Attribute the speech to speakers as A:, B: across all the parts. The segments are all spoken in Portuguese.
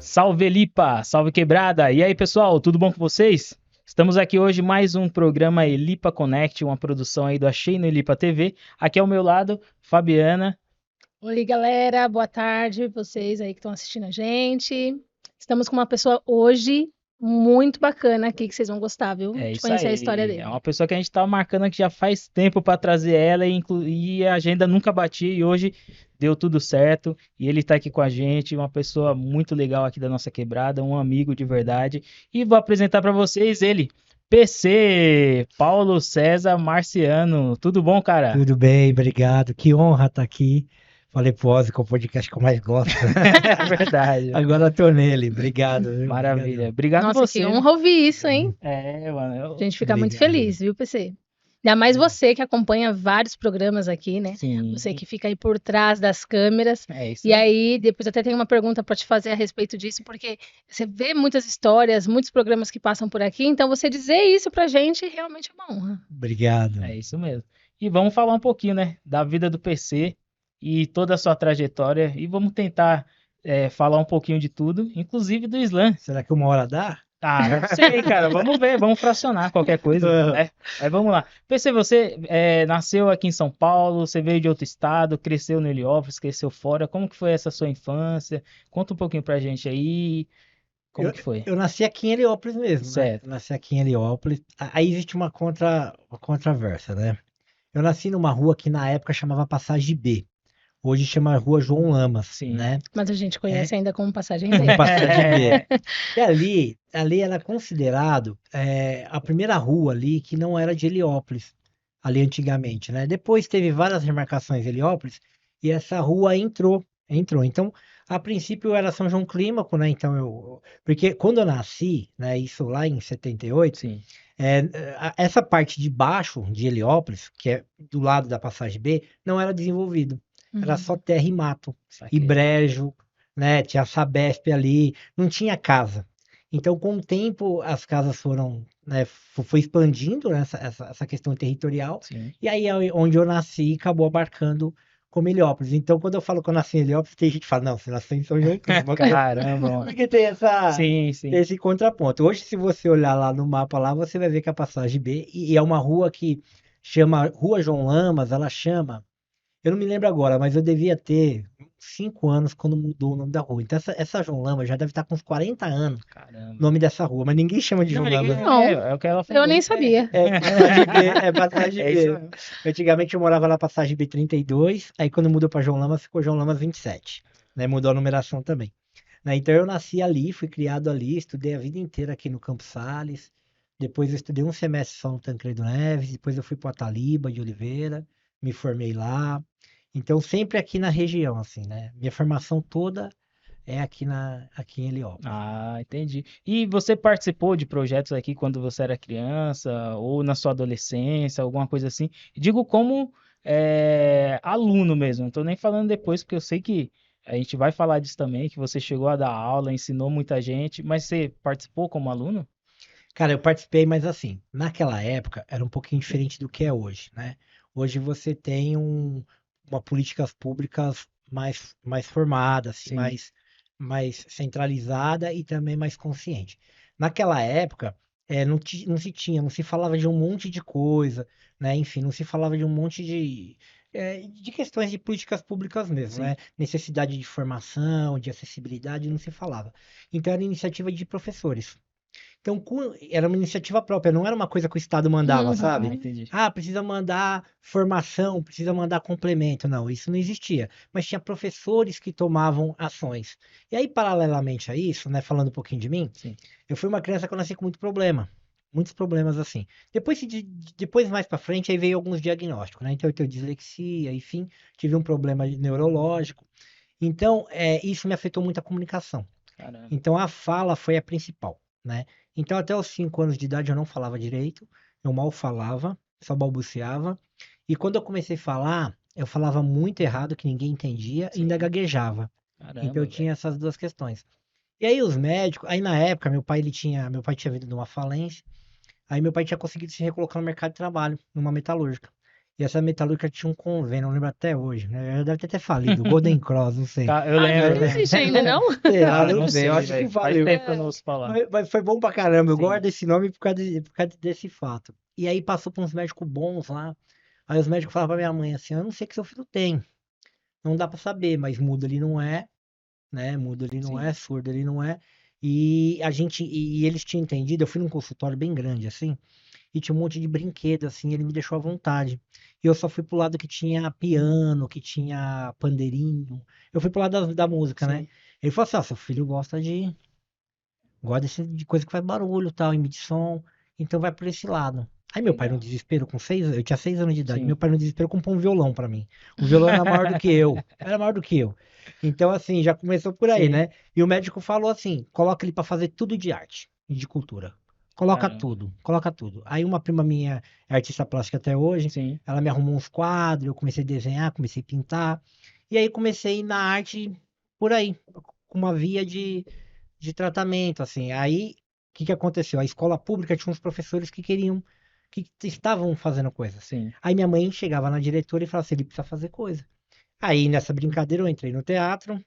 A: Salve Elipa, salve Quebrada! E aí pessoal, tudo bom com vocês? Estamos aqui hoje mais um programa Elipa Connect, uma produção aí do Achei no Elipa TV. Aqui ao meu lado, Fabiana.
B: Oi galera, boa tarde, vocês aí que estão assistindo a gente. Estamos com uma pessoa hoje muito bacana aqui que vocês vão gostar, viu?
A: É
B: De
A: isso
B: conhecer a
A: aí,
B: história dele.
A: é uma pessoa que a gente tá marcando aqui já faz tempo para trazer ela e a agenda nunca batia e hoje deu tudo certo e ele tá aqui com a gente, uma pessoa muito legal aqui da nossa quebrada, um amigo de verdade. E vou apresentar para vocês ele, PC, Paulo César Marciano. Tudo bom, cara?
C: Tudo bem, obrigado. Que honra estar aqui. Falei pro Ozzy que é o podcast que eu mais gosto.
A: É verdade.
C: Agora tô nele. Obrigado. Viu?
A: Maravilha. Obrigado
B: Nossa,
A: você.
B: que honra ouvir isso, hein?
A: Mano.
B: A gente fica muito
C: Obrigado.
B: feliz, viu, PC? Ainda mais você que acompanha vários programas aqui, né?
A: Sim.
B: Você que fica aí por trás das câmeras.
A: É isso.
B: E aí, depois até tenho uma pergunta para te fazer a respeito disso, porque você vê muitas histórias, muitos programas que passam por aqui, então você dizer isso pra gente realmente é uma honra.
C: Obrigado.
A: É isso mesmo. E vamos falar um pouquinho, né, da vida do PC e toda a sua trajetória. E vamos tentar falar um pouquinho de tudo, inclusive do slam.
C: Será que uma hora dá?
A: Ah, não sei, cara. Vamos ver, vamos fracionar qualquer coisa, né? Mas vamos lá. PC, você nasceu aqui em São Paulo, você veio de outro estado, cresceu no Heliópolis, cresceu fora. Como que foi essa sua infância? Conta um pouquinho pra gente aí. Como que foi?
C: Eu nasci aqui em Heliópolis mesmo, né?
A: Certo.
C: Eu nasci aqui em Heliópolis. Aí existe uma controvérsia, né? Eu nasci numa rua que na época chamava Passagem B. Hoje chama Rua João Lamas,
A: Sim.
C: né?
B: Mas a gente conhece ainda como Passagem
C: Como
B: B.
C: Passagem B. E ali era considerado a primeira rua ali que não era de Heliópolis, ali antigamente, né? Depois teve várias remarcações em Heliópolis e essa rua entrou. Então, a princípio era São João Clímaco, né? Então porque quando eu nasci, né? Isso lá em 78,
A: Sim.
C: essa parte de baixo de Heliópolis, que é do lado da Passagem B, não era desenvolvido. Era só terra e mato, e brejo, né? Tinha a Sabesp ali, não tinha casa. Então, com o tempo, as casas foram, né, foi expandindo, né, essa questão territorial,
A: Sim.
C: e aí onde eu nasci acabou abarcando como Heliópolis. Então, quando eu falo que eu nasci em Heliópolis, tem gente que fala, não, você nasceu em São João Clímaco.
A: Caramba, mano.
C: Porque tem
A: Sim.
C: esse contraponto. Hoje, se você olhar lá no mapa lá, você vai ver que a Passagem B, e é uma rua que chama Rua João Lamas, ela chama. Eu não me lembro agora, mas eu devia ter 5 anos quando mudou o nome da rua. Então essa João Lama já deve estar com uns 40 anos, o
A: Caramba.
C: nome dessa rua. Mas ninguém chama de João Lama.
B: Não,
A: É o que ela falou.
B: Eu nem sabia.
C: Passagem B, Passagem
A: É isso
C: B.
A: mesmo.
C: Antigamente eu morava na Passagem B32, aí quando mudou para João Lama ficou João Lama 27. Né? Mudou a numeração também. Né? Então eu nasci ali, fui criado ali, estudei a vida inteira aqui no Campos Sales. Depois eu estudei um semestre só no Tancredo Neves, depois eu fui para Ataliba de Oliveira, me formei lá. Então, sempre aqui na região, assim, né? Minha formação toda é aqui em Heliópolis.
A: Ah, entendi. E você participou de projetos aqui quando você era criança ou na sua adolescência, alguma coisa assim? Digo como aluno mesmo, não tô nem falando depois, porque eu sei que a gente vai falar disso também, que você chegou a dar aula, ensinou muita gente, mas você participou como aluno?
C: Cara, eu participei, mas assim, naquela época era um pouquinho diferente do que é hoje, né? Hoje você tem uma políticas públicas mais formada, assim,
A: Sim.
C: mais centralizada e também mais consciente. Naquela época, não se falava de um monte de coisa, né? Enfim, não se falava de um monte de questões de políticas públicas mesmo,
A: Sim.
C: né? Necessidade de formação, de acessibilidade, não se falava. Então era iniciativa de professores. Então, era uma iniciativa própria, não era uma coisa que o Estado mandava,
B: Uhum.
C: sabe?
A: Entendi.
C: Ah, precisa mandar formação, precisa mandar complemento. Não, isso não existia. Mas tinha professores que tomavam ações. E aí, paralelamente a isso, né, falando um pouquinho de mim,
A: Sim.
C: eu fui uma criança que eu nasci com muito problema. Muitos problemas assim. Depois mais pra frente, aí veio alguns diagnósticos, né? Então, eu tenho dislexia, enfim, tive um problema neurológico. Então, isso me afetou muito a comunicação.
A: Caramba.
C: Então a fala foi a principal, né? Então até os 5 anos de idade eu não falava direito, eu mal falava, só balbuciava. E quando eu comecei a falar, eu falava muito errado, que ninguém entendia, e ainda
A: Sim.
C: gaguejava.
A: Caramba,
C: Então eu
A: velho.
C: tinha essas duas questões. E aí os médicos, aí na época meu pai tinha vindo de uma falência, aí meu pai tinha conseguido se recolocar no mercado de trabalho, numa metalúrgica. E essa metalúrgica tinha um convênio, não lembro até hoje, né? Ela deve ter até falido, Golden Cross, não sei.
A: Eu
B: Acho que
A: lembro,
B: não existe ainda, não?
C: Sei lá,
A: Cara,
C: não
A: não
C: sei, eu
A: sei,
C: acho que
A: velho. Faz
C: faliu.
A: tempo que eu não ouço falar.
C: Mas foi bom pra caramba, eu
A: Sim.
C: guardo esse nome por causa desse fato. E aí passou por uns médicos bons lá, aí os médicos falavam pra minha mãe assim, eu não sei o que seu filho tem, não dá pra saber, mas mudo ele não é, né? Mudo ele não é,
A: Sim.
C: surdo ele não é. E eles tinham entendido, eu fui num consultório bem grande assim, e tinha um monte de brinquedo, assim, ele me deixou à vontade. E eu só fui pro lado que tinha piano, que tinha pandeirinho. Eu fui pro lado da música, né?
A: Sim.
C: Ele falou assim, ó, seu filho gosta de coisa que faz barulho, tal, emite som, então vai por esse lado. Aí meu pai no
A: Legal.
C: desespero, eu tinha 6 anos de idade, meu
A: Sim.
C: pai no desespero comprou um violão pra mim. O violão era maior do que eu, era maior do que eu. Então assim, já começou por aí,
A: Sim.
C: né? E o médico falou assim, coloca ele pra fazer tudo de arte e de cultura. Coloca
A: Caramba.
C: tudo, coloca tudo. Aí uma prima minha é artista plástica até hoje,
A: Sim.
C: ela me arrumou uns quadros, eu comecei a desenhar, comecei a pintar, e aí comecei a ir na arte por aí, com uma via de tratamento, assim. Aí, o que que aconteceu? A escola pública tinha uns professores que estavam fazendo coisas.
A: Sim.
C: Aí minha mãe chegava na diretora e falava assim, ele precisa fazer coisa. Aí, nessa brincadeira, eu entrei no teatro,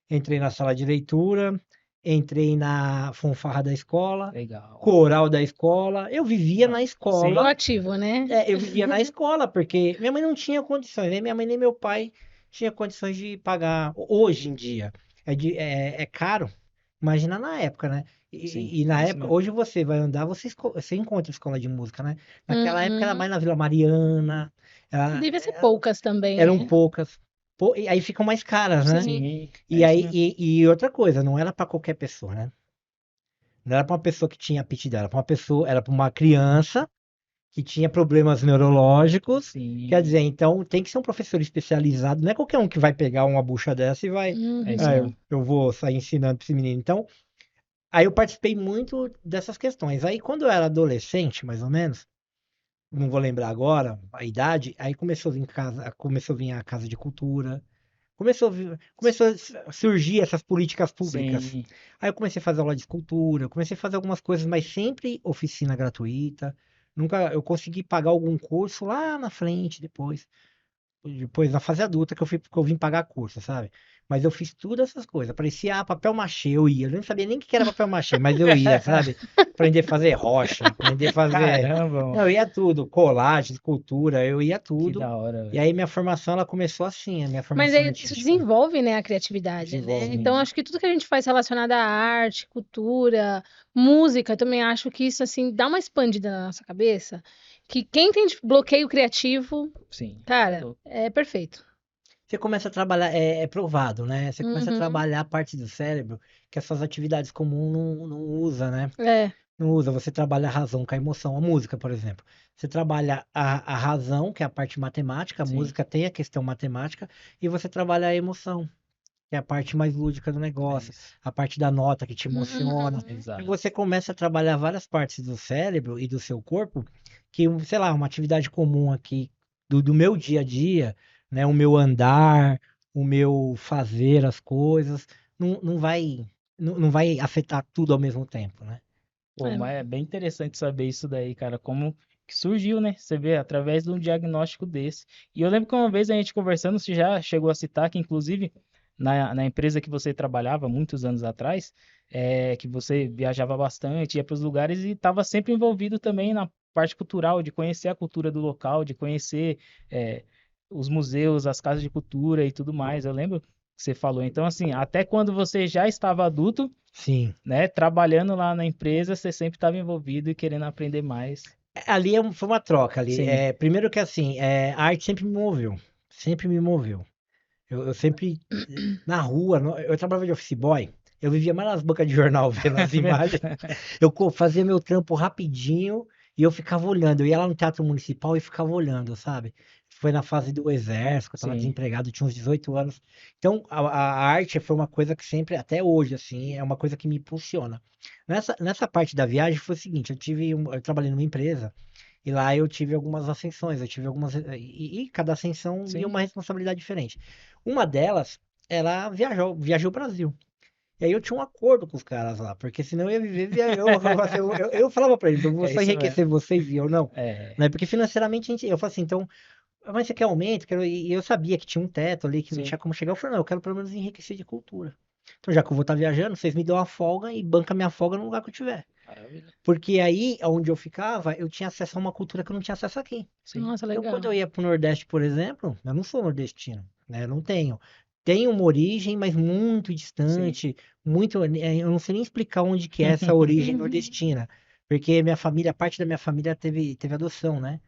C: entrei na sala de leitura, entrei na fanfarra da escola,
A: Legal.
C: coral da escola. Eu vivia
A: Ah,
C: na
A: sim.
C: escola,
B: Proativo, né?
C: eu vivia na escola, porque minha mãe não tinha condições, nem minha mãe nem meu pai tinha condições de pagar. Hoje em dia, é caro. Imagina na época, né?
A: Sim.
C: E na
A: Isso
C: época,
A: mesmo.
C: hoje você vai andar, você encontra escola de música, né? Naquela época era
B: Uhum.
C: mais na Vila Mariana,
B: E
C: era-
B: devia ser poucas também,
C: eram
B: né?
C: poucas. E aí ficam mais caras, né?
B: Sim.
A: Sim.
C: E
A: É isso
C: aí,
A: mesmo.
C: e outra coisa, não era para qualquer pessoa, né? Não era para uma pessoa que tinha aptidão, era para uma pessoa, era para uma criança que tinha problemas neurológicos. Quer
A: Sim.
C: dizer, então tem que ser um professor especializado, não é qualquer um que vai pegar uma bucha dessa e vai,
A: É isso
B: Uhum.
A: mesmo.
C: eu vou sair ensinando para esse menino. Então, aí eu participei muito dessas questões. Aí quando eu era adolescente, mais ou menos, não vou lembrar agora a idade, aí começou a vir a casa de cultura, começou a surgir essas políticas públicas.
A: Sim.
C: Aí eu comecei a fazer aula de escultura, comecei a fazer algumas coisas, mas sempre oficina gratuita. Nunca eu consegui pagar algum curso lá na frente depois na fase adulta que eu vim pagar curso, sabe? Mas eu fiz todas essas coisas. Parecia papel machê, eu ia. Eu não sabia nem o que era papel machê, mas eu ia, sabe? Aprender a fazer rocha, aprender a fazer.
A: Caramba,
C: Não,
A: mano.
C: eu ia tudo, colagem, escultura, eu ia
A: Que
C: tudo.
A: da hora,
C: E
A: velho.
C: aí minha formação ela começou assim, a minha
B: Mas
C: formação
B: aí isso
C: artística
B: desenvolve, né, a criatividade, né?
C: desenvolve.
B: Então,
A: Sim.
B: acho que tudo que a gente faz relacionado à arte, cultura, música, eu também acho que isso, assim, dá uma expandida na nossa cabeça, que quem tem bloqueio criativo,
A: Sim. É
B: cara,
A: louco.
B: é perfeito.
C: Você começa a trabalhar, é provado, né? Você começa a
B: Uhum.
C: trabalhar a parte do cérebro que as suas atividades comuns não usa, né?
B: É.
C: Não usa, você trabalha a razão com a emoção. A música, por exemplo. Você trabalha a razão, que é a parte matemática, a
A: Sim.
C: música tem a questão matemática, e você trabalha a emoção, que é a parte mais lúdica do
A: É
C: negócio,
A: isso.
C: a parte da nota que te emociona.
B: Uhum.
C: E
A: Exato.
C: você começa a trabalhar várias partes do cérebro e do seu corpo, que, sei lá, uma atividade comum aqui do meu dia a dia, né? O meu andar, o meu fazer as coisas, não vai afetar tudo ao mesmo tempo, né?
A: Pô,
B: É.
A: mas é bem interessante saber isso daí, cara, como que surgiu, né? Você vê, através de um diagnóstico desse. E eu lembro que uma vez a gente conversando, você já chegou a citar que, inclusive, na empresa que você trabalhava muitos anos atrás, que você viajava bastante, ia para os lugares e estava sempre envolvido também na parte cultural, de conhecer a cultura do local, de conhecer é, os museus, as casas de cultura e tudo mais. Eu lembro que você falou. Então, assim, até quando você já estava adulto,
C: Sim.
A: né? Trabalhando lá na empresa, você sempre estava envolvido e querendo aprender mais.
C: Ali foi uma troca ali.
A: Sim,
C: Primeiro que assim, a arte sempre me moveu. Sempre me moveu. Eu sempre, na rua, eu trabalhava de office boy, eu vivia mais nas bancas de jornal vendo as imagens. Eu fazia meu trampo rapidinho e eu ficava olhando. Eu ia lá no Teatro Municipal e ficava olhando, sabe? Foi na fase do exército, que eu estava
A: sim,
C: desempregado, tinha uns 18 anos. Então, a arte foi uma coisa que sempre, até hoje, assim, é uma coisa que me impulsiona. Nessa parte da viagem foi o seguinte, eu trabalhei numa empresa e lá eu tive algumas ascensões, eu tive algumas, e cada ascensão vinha
A: sim.
C: uma responsabilidade diferente. Uma delas, ela viajou o Brasil. E aí eu tinha um acordo com os caras lá, porque senão eu ia viver, eu falava pra eles, eu vou
A: É
C: só
A: isso mesmo.
C: enriquecer vocês e eu não.
A: É,
C: Né? Porque financeiramente eu falo assim, então mas você quer aumento? E eu sabia que tinha um teto ali, que não
A: Sim.
C: tinha como chegar. Eu falei, não, eu quero pelo menos enriquecer de cultura. Então, já que eu vou estar viajando, vocês me dão uma folga e banca minha folga no lugar que eu tiver.
A: Maravilha.
C: Porque aí, onde eu ficava, eu tinha acesso a uma cultura que eu não tinha acesso aqui.
A: Sim.
B: Nossa,
C: Então, quando eu
B: legal.
C: ia pro Nordeste, por exemplo, eu não sou nordestino, né? Eu não tenho. Tenho uma origem, mas muito
A: Sim.
C: distante, muito. Eu não sei nem explicar onde que é essa origem
B: Uhum.
C: nordestina. Porque minha família, parte da minha família teve adoção, né?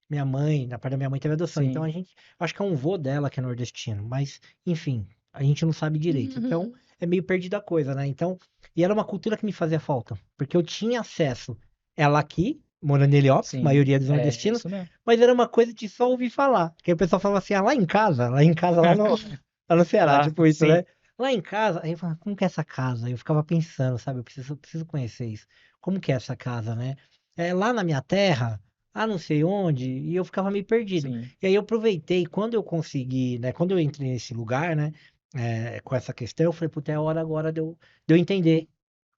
C: Minha mãe, na parte da minha mãe teve adoção. Então
A: Sim.
C: a gente, acho que é um vô dela que é nordestino, mas enfim, a gente não sabe direito. Então
B: Uhum.
C: é meio perdida a coisa, né? Então, e era uma cultura que me fazia falta, porque eu tinha acesso ela aqui, morando em Heliópolis,
A: Sim.
C: maioria dos
A: É
C: nordestinos,
A: isso mesmo.
C: mas era uma coisa de só ouvir falar. Que aí o pessoal falava assim, ah, lá em casa, lá no Ceará,
A: Lá,
C: tipo isso,
A: sim.
C: né? Lá em casa, aí eu falava, como que é essa casa? Aí eu ficava pensando, sabe? Eu preciso conhecer isso. Como que é essa casa, né? É, lá na minha terra, não sei onde, e eu ficava meio perdido.
A: Sim.
C: E aí eu aproveitei, quando eu consegui, né? Quando eu entrei nesse lugar, né? Com essa questão, eu falei, puta, é hora agora de eu entender.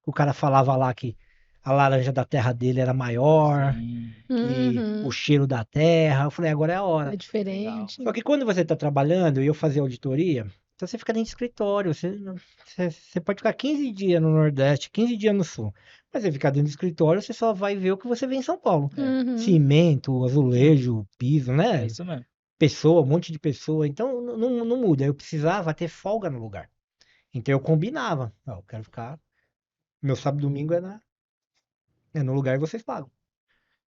C: O cara falava lá que a laranja da terra dele era maior,
A: Sim.
C: que o
B: Uhum.
C: cheiro da terra. Eu falei, agora é a hora.
B: É
A: Legal.
B: diferente.
C: Só que quando você está trabalhando e eu fazia auditoria, então você fica dentro de escritório. Você pode ficar 15 dias no Nordeste, 15 dias no Sul. Mas você ficar dentro do escritório, você só vai ver o que você vê em São Paulo.
A: É.
B: Uhum.
C: Cimento, azulejo, piso,
A: É
C: né?
A: isso mesmo.
C: Pessoa, um monte de pessoa. Então não muda. Eu precisava ter folga no lugar. Então eu combinava. Ó, eu quero ficar. Meu sábado e domingo é no lugar e vocês pagam.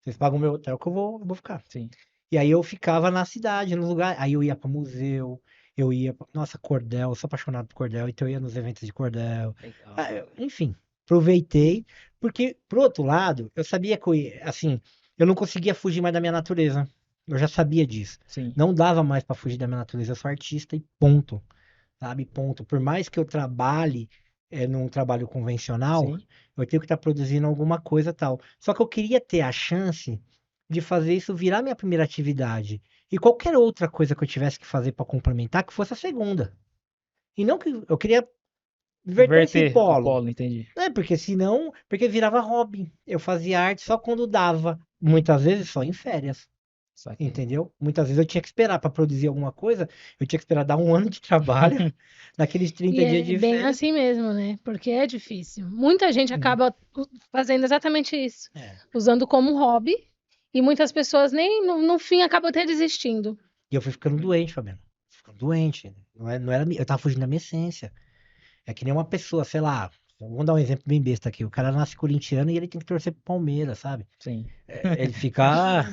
C: Vocês pagam o meu hotel que eu vou ficar.
A: Sim.
C: E aí eu ficava na cidade, no lugar. Aí eu ia para museu, eu ia. Nossa, cordel, eu sou apaixonado por cordel, então eu ia nos eventos de cordel.
A: Legal.
C: Enfim, aproveitei, porque, por outro lado, eu sabia que assim, eu não conseguia fugir mais da minha natureza. Eu já sabia disso.
A: Sim.
C: Não dava mais para fugir da minha natureza. Eu sou artista e ponto, sabe? Ponto. Por mais que eu trabalhe num trabalho convencional,
A: Sim.
C: eu tenho que estar produzindo alguma coisa tal. Só que eu queria ter a chance de fazer isso virar minha primeira atividade. E qualquer outra coisa que eu tivesse que fazer para complementar, que fosse a segunda. E não que eu queria inverter esse
A: Inverter o
C: polo.
A: polo, entendi.
C: Porque senão, porque virava hobby. Eu fazia arte só quando dava. Muitas vezes só em férias.
A: Saquei.
C: Entendeu? Muitas vezes eu tinha que esperar para produzir alguma coisa, eu tinha que esperar dar um ano de trabalho, naqueles
B: E
C: 30 dias
B: é
C: de
B: bem
C: férias.
B: assim mesmo, né? Porque é difícil. Muita gente
C: Uhum.
B: acaba fazendo exatamente isso,
C: É.
B: usando como hobby, e muitas pessoas nem no fim acabam até desistindo.
C: E eu fui ficando doente, Fabiano. Ficando doente. Não era, eu tava fugindo da minha essência. É que nem uma pessoa, sei lá, vamos dar um exemplo bem besta aqui. O cara nasce corintiano e ele tem que torcer pro Palmeiras, sabe?
A: Sim.
C: Ele fica.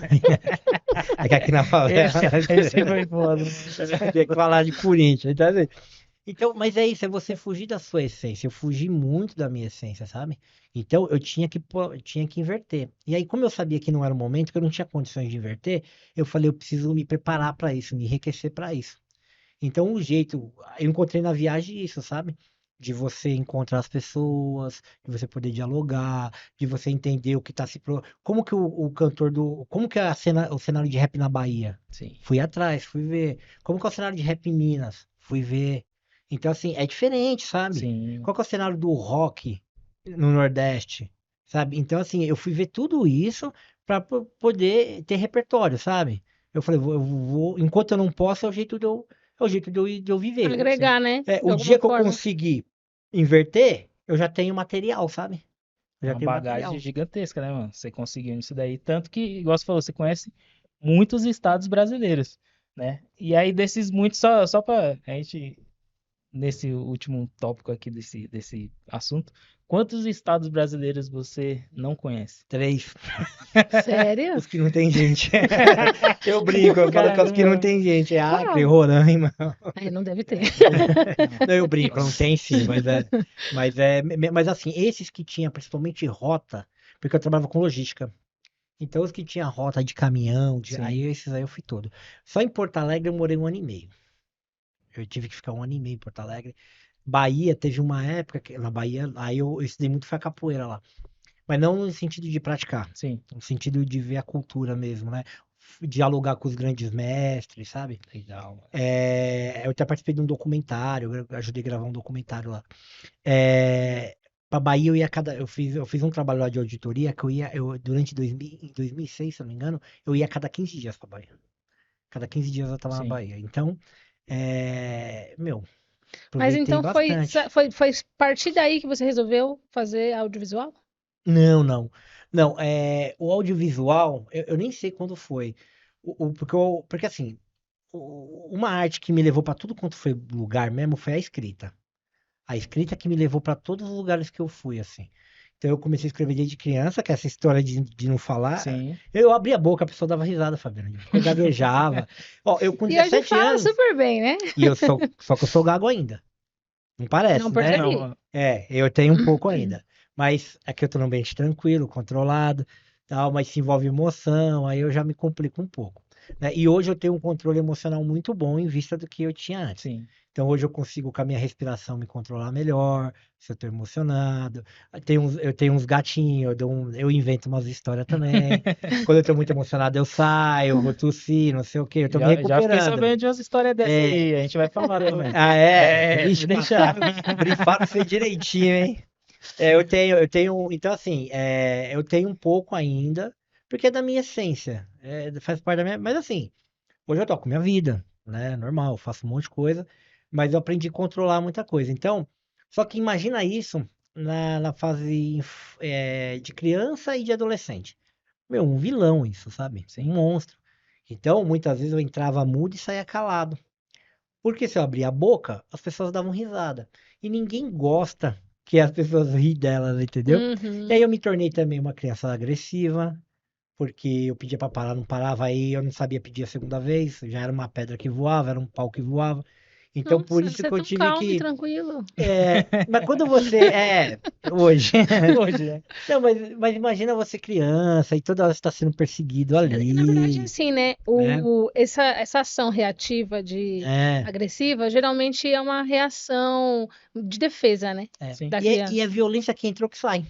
C: É que aqui na favela.
A: Esse foi foda.
C: Tem que falar de Corinthians. Então, mas é isso, é você fugir da sua essência. Eu fugi muito da minha essência, sabe? Então eu tinha que inverter. E aí, como eu sabia que não era o momento, que eu não tinha condições de inverter, eu falei, eu preciso me preparar para isso, me enriquecer para isso. Então, o jeito, eu encontrei na viagem isso, sabe? De você encontrar as pessoas, de você poder dialogar, de você entender o que tá como que o cantor como que é o cenário de rap na Bahia?
A: Sim.
C: Fui atrás, fui ver. Como que é o cenário de rap em Minas? Fui ver. Então, assim, é diferente, sabe?
A: Sim.
C: Qual que é o cenário do rock no Nordeste? Sabe? Então, assim, eu fui ver tudo isso para poder ter repertório, sabe? Eu falei, enquanto eu não posso, é o jeito de eu viver.
A: Sim.
B: Agregar, né? De
C: O
B: alguma
C: dia que eu
B: forma.
C: conseguir inverter, eu já tenho material, sabe? Eu já
A: Uma
C: tenho
A: bagagem
C: material.
A: gigantesca, né, mano? Você conseguiu isso daí. Tanto que, igual você falou, você conhece muitos estados brasileiros, né? E aí, desses muitos, só pra a gente, nesse último tópico aqui desse assunto, quantos estados brasileiros você não conhece?
C: 3.
B: Sério?
C: Os que não tem gente. Eu brinco, eu falo que é os que não
A: Caramba!
C: tem gente. É Acre,
B: Qual?
C: Roraima.
B: Aí não deve ter.
C: Não, eu brinco, não tem sim, mas assim, esses que tinha principalmente rota, porque eu trabalhava com logística. Então os que tinha rota de caminhão, aí
A: Sim,
C: esses aí eu fui todo. Só em Porto Alegre eu morei 1 ano e meio. Eu tive que ficar 1 ano e meio em Porto Alegre. Bahia, teve uma época que na Bahia, aí eu estudei muito foi a capoeira lá. Mas não no sentido de praticar,
A: sim.
C: no sentido de ver a cultura mesmo, né? Dialogar com os grandes mestres, sabe?
A: Legal, mano.
C: Eu até participei de um documentário, eu ajudei a gravar um documentário lá. É, Pra Bahia eu fiz um trabalho lá de auditoria que durante em 2006, se eu não me engano, eu ia a cada 15 dias pra Bahia. Cada 15 dias eu tava na
A: Sim.
C: Bahia. Então, meu,
B: Mas
C: aproveitei
B: então
C: bastante.
B: foi a partir daí que você resolveu fazer audiovisual?
C: Não, não. Não, o audiovisual, eu nem sei quando foi. Porque assim, uma arte que me levou para tudo quanto foi lugar mesmo foi a escrita. A escrita que me levou para todos os lugares que eu fui, assim. Então eu comecei a escrever desde criança, que é essa história de não falar.
A: Sim.
C: Eu abria a boca, a pessoa dava risada, Fabiano. Eu gaguejava. Ó, eu com
B: E hoje
C: 17
B: fala
C: anos,
B: super bem, né?
C: e só que eu sou gago ainda. Não
B: Não
C: parece, né?
B: percebi.
A: Não,
C: Eu tenho um pouco ainda. Mas aqui eu tô num ambiente tranquilo, controlado, tal, mas se envolve emoção, aí eu já me complico um pouco, né? E hoje eu tenho um controle emocional muito bom em vista do que eu tinha antes.
A: sim.
C: Então hoje eu consigo com a minha respiração me controlar melhor, se eu tô emocionado. Eu tenho uns gatinhos, eu invento umas histórias também. Quando eu tô muito emocionado, eu saio, eu vou tossir, não sei o quê, eu tô me
A: Já fiquei
C: recuperando.
A: sabendo de umas histórias dessa
C: É,
A: aí. A gente vai falar também.
C: ah, é?
A: Vou
C: Vixe,
A: deixar.
C: brifaram você direitinho, hein? Então assim, eu tenho um pouco ainda, porque é da minha essência, faz parte da minha, mas assim, hoje eu toco minha vida, né, normal, eu faço um monte de coisa, mas eu aprendi a controlar muita coisa, então, só que imagina isso na fase de criança e de adolescente, meu, um vilão isso, sabe, um
A: Sim.
C: monstro, então muitas vezes eu entrava mudo e saía calado, porque se eu abria a boca, as pessoas davam risada. E ninguém gosta que as pessoas riem delas, entendeu? E aí
B: Uhum.
C: eu me tornei também uma criança agressiva, porque eu pedia pra parar, não parava, aí eu não sabia pedir a segunda vez, já era uma pedra que voava, era um pau que voava. Então por
B: Nossa,
C: isso
B: você é
C: que eu
B: tão
C: tive
B: calmo e
C: que.
B: tranquilo.
C: Mas quando você. Hoje.
A: Hoje, né?
C: Não, mas imagina você criança e toda hora você está sendo perseguido
B: Na verdade,
C: ali,
B: assim, né?
C: né?
B: Essa ação reativa de
C: É.
B: agressiva geralmente é uma reação de defesa, né?
A: Sim.
B: Da
C: E é
B: criança.
C: violência que entrou que sai.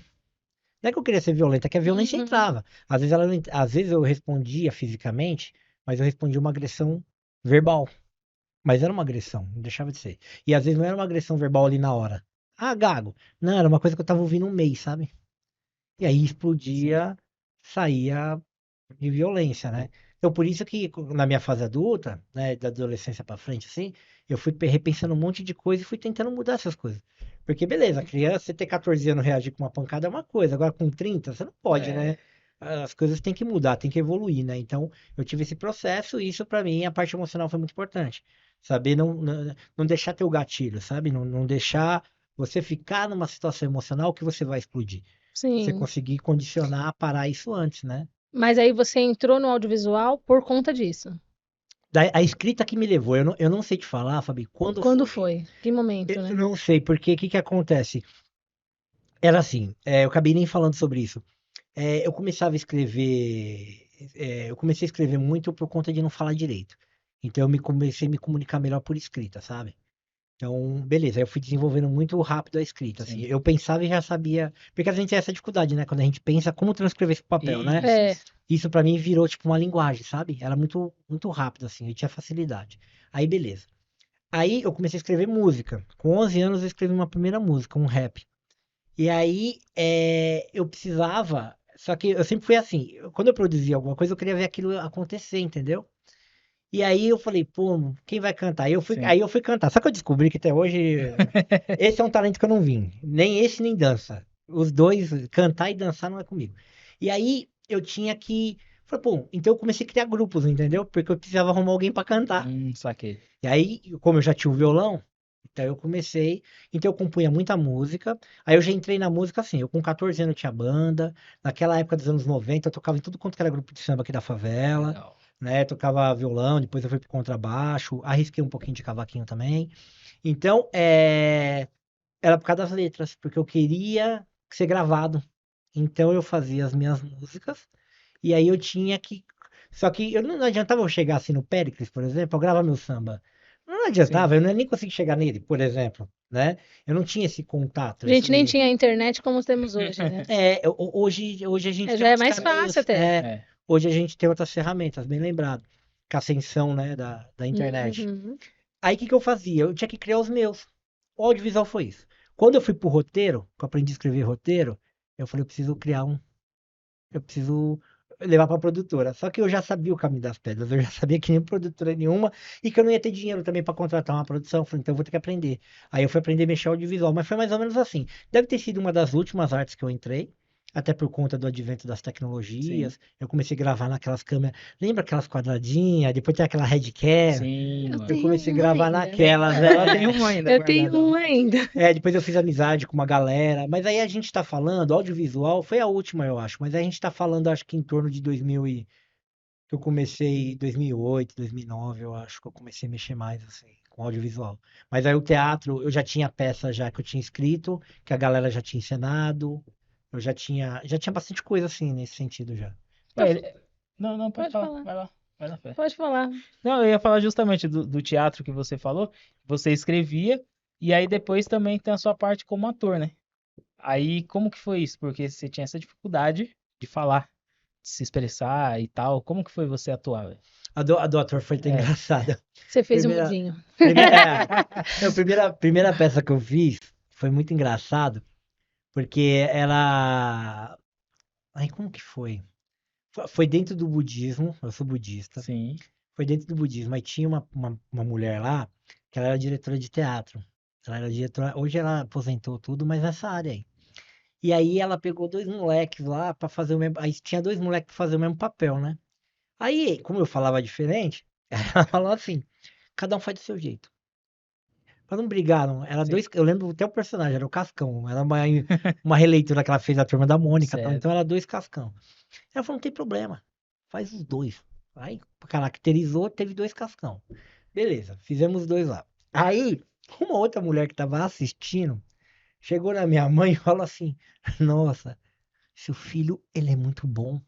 C: Não é que eu queria ser violenta, é que a violência
B: Uhum.
C: entrava. Às vezes, às vezes eu respondia fisicamente, mas eu respondia uma agressão verbal. Mas era uma agressão, não deixava de ser. E às vezes não era uma agressão verbal ali na hora. Ah, gago. Não, era uma coisa que eu tava ouvindo um mês, sabe? E aí
A: Sim.
C: explodia, saía de violência, né? Então, por isso que na minha fase adulta, né, da adolescência pra frente, assim, eu fui repensando um monte de coisa e fui tentando mudar essas coisas. Porque, beleza, criança, você ter 14 anos reagir com uma pancada é uma coisa, agora com 30, você não pode, né?
A: É,
C: As coisas têm que mudar, têm que evoluir, né? Então, eu tive esse processo e isso, pra mim, a parte emocional foi muito importante. Saber não deixar ter o gatilho, sabe? Não deixar você ficar numa situação emocional que você vai explodir. Você
B: Sim.
C: conseguir condicionar, parar isso antes, né?
B: Mas aí você entrou no audiovisual por conta disso.
C: A escrita que me levou, eu não sei te falar, Fabi, quando
B: Quando
C: foi.
B: foi? Que momento,
C: Eu
B: né?
C: não sei, porque o que que acontece? Era assim, eu acabei nem falando sobre isso. Eu começava a escrever, eu comecei a escrever muito por conta de não falar direito. Então comecei a me comunicar melhor por escrita, sabe? Então, beleza, aí eu fui desenvolvendo muito rápido a escrita, assim.
A: sim.
C: Eu pensava e já sabia, porque a gente tem essa dificuldade, né? Quando a gente pensa como transcrever esse papel, né?
A: Isso,
B: É.
A: isso.
C: Isso pra mim virou tipo uma linguagem, sabe? Era muito muito rápido assim, eu tinha facilidade. Aí beleza. Aí eu comecei a escrever música. Com 11 anos eu escrevi uma primeira música, um rap. E aí eu precisava, só que eu sempre fui assim, quando eu produzia alguma coisa eu queria ver aquilo acontecer, entendeu? E aí eu falei, pô, quem vai cantar?
A: Sim.
C: Aí eu fui cantar. Só que eu descobri que até hoje esse é um talento que eu não vim. Nem esse, nem dança. Os dois, cantar e dançar não é comigo. E aí eu tinha que. Falei, pô, então eu comecei a criar grupos, entendeu? Porque eu precisava arrumar alguém pra cantar.
A: Saquei.
C: E aí, como eu já tinha o violão, então eu comecei. Então eu compunha muita música. Aí eu já entrei na música assim. Eu com 14 anos tinha banda. Naquela época dos anos 90, eu tocava em tudo quanto era grupo de samba aqui da favela.
A: Legal.
C: Né? Tocava violão, depois eu fui pro contrabaixo. Arrisquei um pouquinho de cavaquinho também. Então, era por causa das letras, porque eu queria ser gravado. Então eu fazia as minhas músicas e aí eu tinha que. Só que eu não adiantava eu chegar assim no Péricles, por exemplo, eu gravar meu samba. Não
A: Sim.
C: adiantava, eu nem conseguia chegar nele, por exemplo, né? Eu não tinha esse contato,
B: A gente nem
C: esse.
B: tinha a internet como temos hoje, né?
C: Hoje a gente tem
B: Já é
C: outros
B: mais fácil
C: caminhos.
B: até.
A: É.
C: Hoje a gente tem outras ferramentas, bem lembrado. Com a ascensão, né, da internet.
B: Uhum.
C: Aí o que que eu fazia? Eu tinha que criar os meus. O audiovisual foi isso. Quando eu fui pro roteiro, que eu aprendi a escrever roteiro, eu falei, eu preciso criar um. Eu preciso. levar pra produtora. Só que eu já sabia o caminho das pedras, eu já sabia que nem produtora nenhuma e que eu não ia ter dinheiro também pra contratar uma produção. Falei, então eu vou ter que aprender. Aí eu fui aprender a mexer audiovisual, mas foi mais ou menos assim. Deve ter sido uma das últimas artes que eu entrei, até por conta do advento das
A: Sim.
C: tecnologias. Eu comecei a gravar naquelas câmeras, lembra aquelas quadradinhas? Depois tem aquela headcam.
A: Sim,
B: Eu
A: mano.
C: Eu
B: tenho
C: comecei a
B: uma
C: gravar
B: ainda.
C: naquelas,
A: Ela
C: né?
A: tem uma ainda
B: Eu tenho
A: guardada.
B: uma ainda.
C: Depois eu fiz amizade com uma galera, mas aí a gente tá falando, audiovisual, foi a última, eu acho, mas aí a gente tá falando, acho que em torno de 2000 que eu comecei em 2008, 2009, eu acho que eu comecei a mexer mais, assim, com audiovisual. Mas aí o teatro, eu já tinha peça já que eu tinha escrito, que a galera já tinha encenado, eu já tinha bastante coisa, assim, nesse sentido já.
A: Ué, não, não, pode
B: Pode
A: falar.
B: falar.
A: Vai lá. Vai lá, Fé.
B: Pode falar.
A: Não, eu ia falar justamente do teatro que você falou. Você escrevia e aí depois também tem a sua parte como ator, né? Aí como que foi isso? Porque você tinha essa dificuldade de falar, de se expressar e tal. Como que foi você atuar, velho?
C: A do ator foi até
A: É.
C: engraçada.
B: Você fez o
C: Primeira-
B: mudinho.
C: Não, a primeira peça que eu fiz foi muito engraçado, porque ela. Ai, como que foi? Foi dentro do budismo, eu sou budista.
A: Sim.
C: Foi dentro do budismo. Aí tinha uma mulher lá, que ela era diretora de teatro. Ela era diretora, hoje ela aposentou tudo, mas nessa área aí. E aí ela pegou dois moleques lá pra fazer o mesmo. Aí tinha dois moleques pra fazer o mesmo papel, né? Aí, como eu falava diferente, ela falou assim: cada um faz do seu jeito. Pra não brigar, não. Era
A: Sim.
C: dois. Eu lembro até o personagem, era o Cascão. Era uma releitura que ela fez da Turma da Mônica, tal,
A: Certo.
C: então era dois Cascão. Ela falou: não tem problema, faz os dois. Aí caracterizou, teve dois Cascão. Beleza, fizemos os dois lá. Aí, uma outra mulher que tava assistindo chegou na minha mãe e falou assim: nossa, seu filho, ele é muito bom.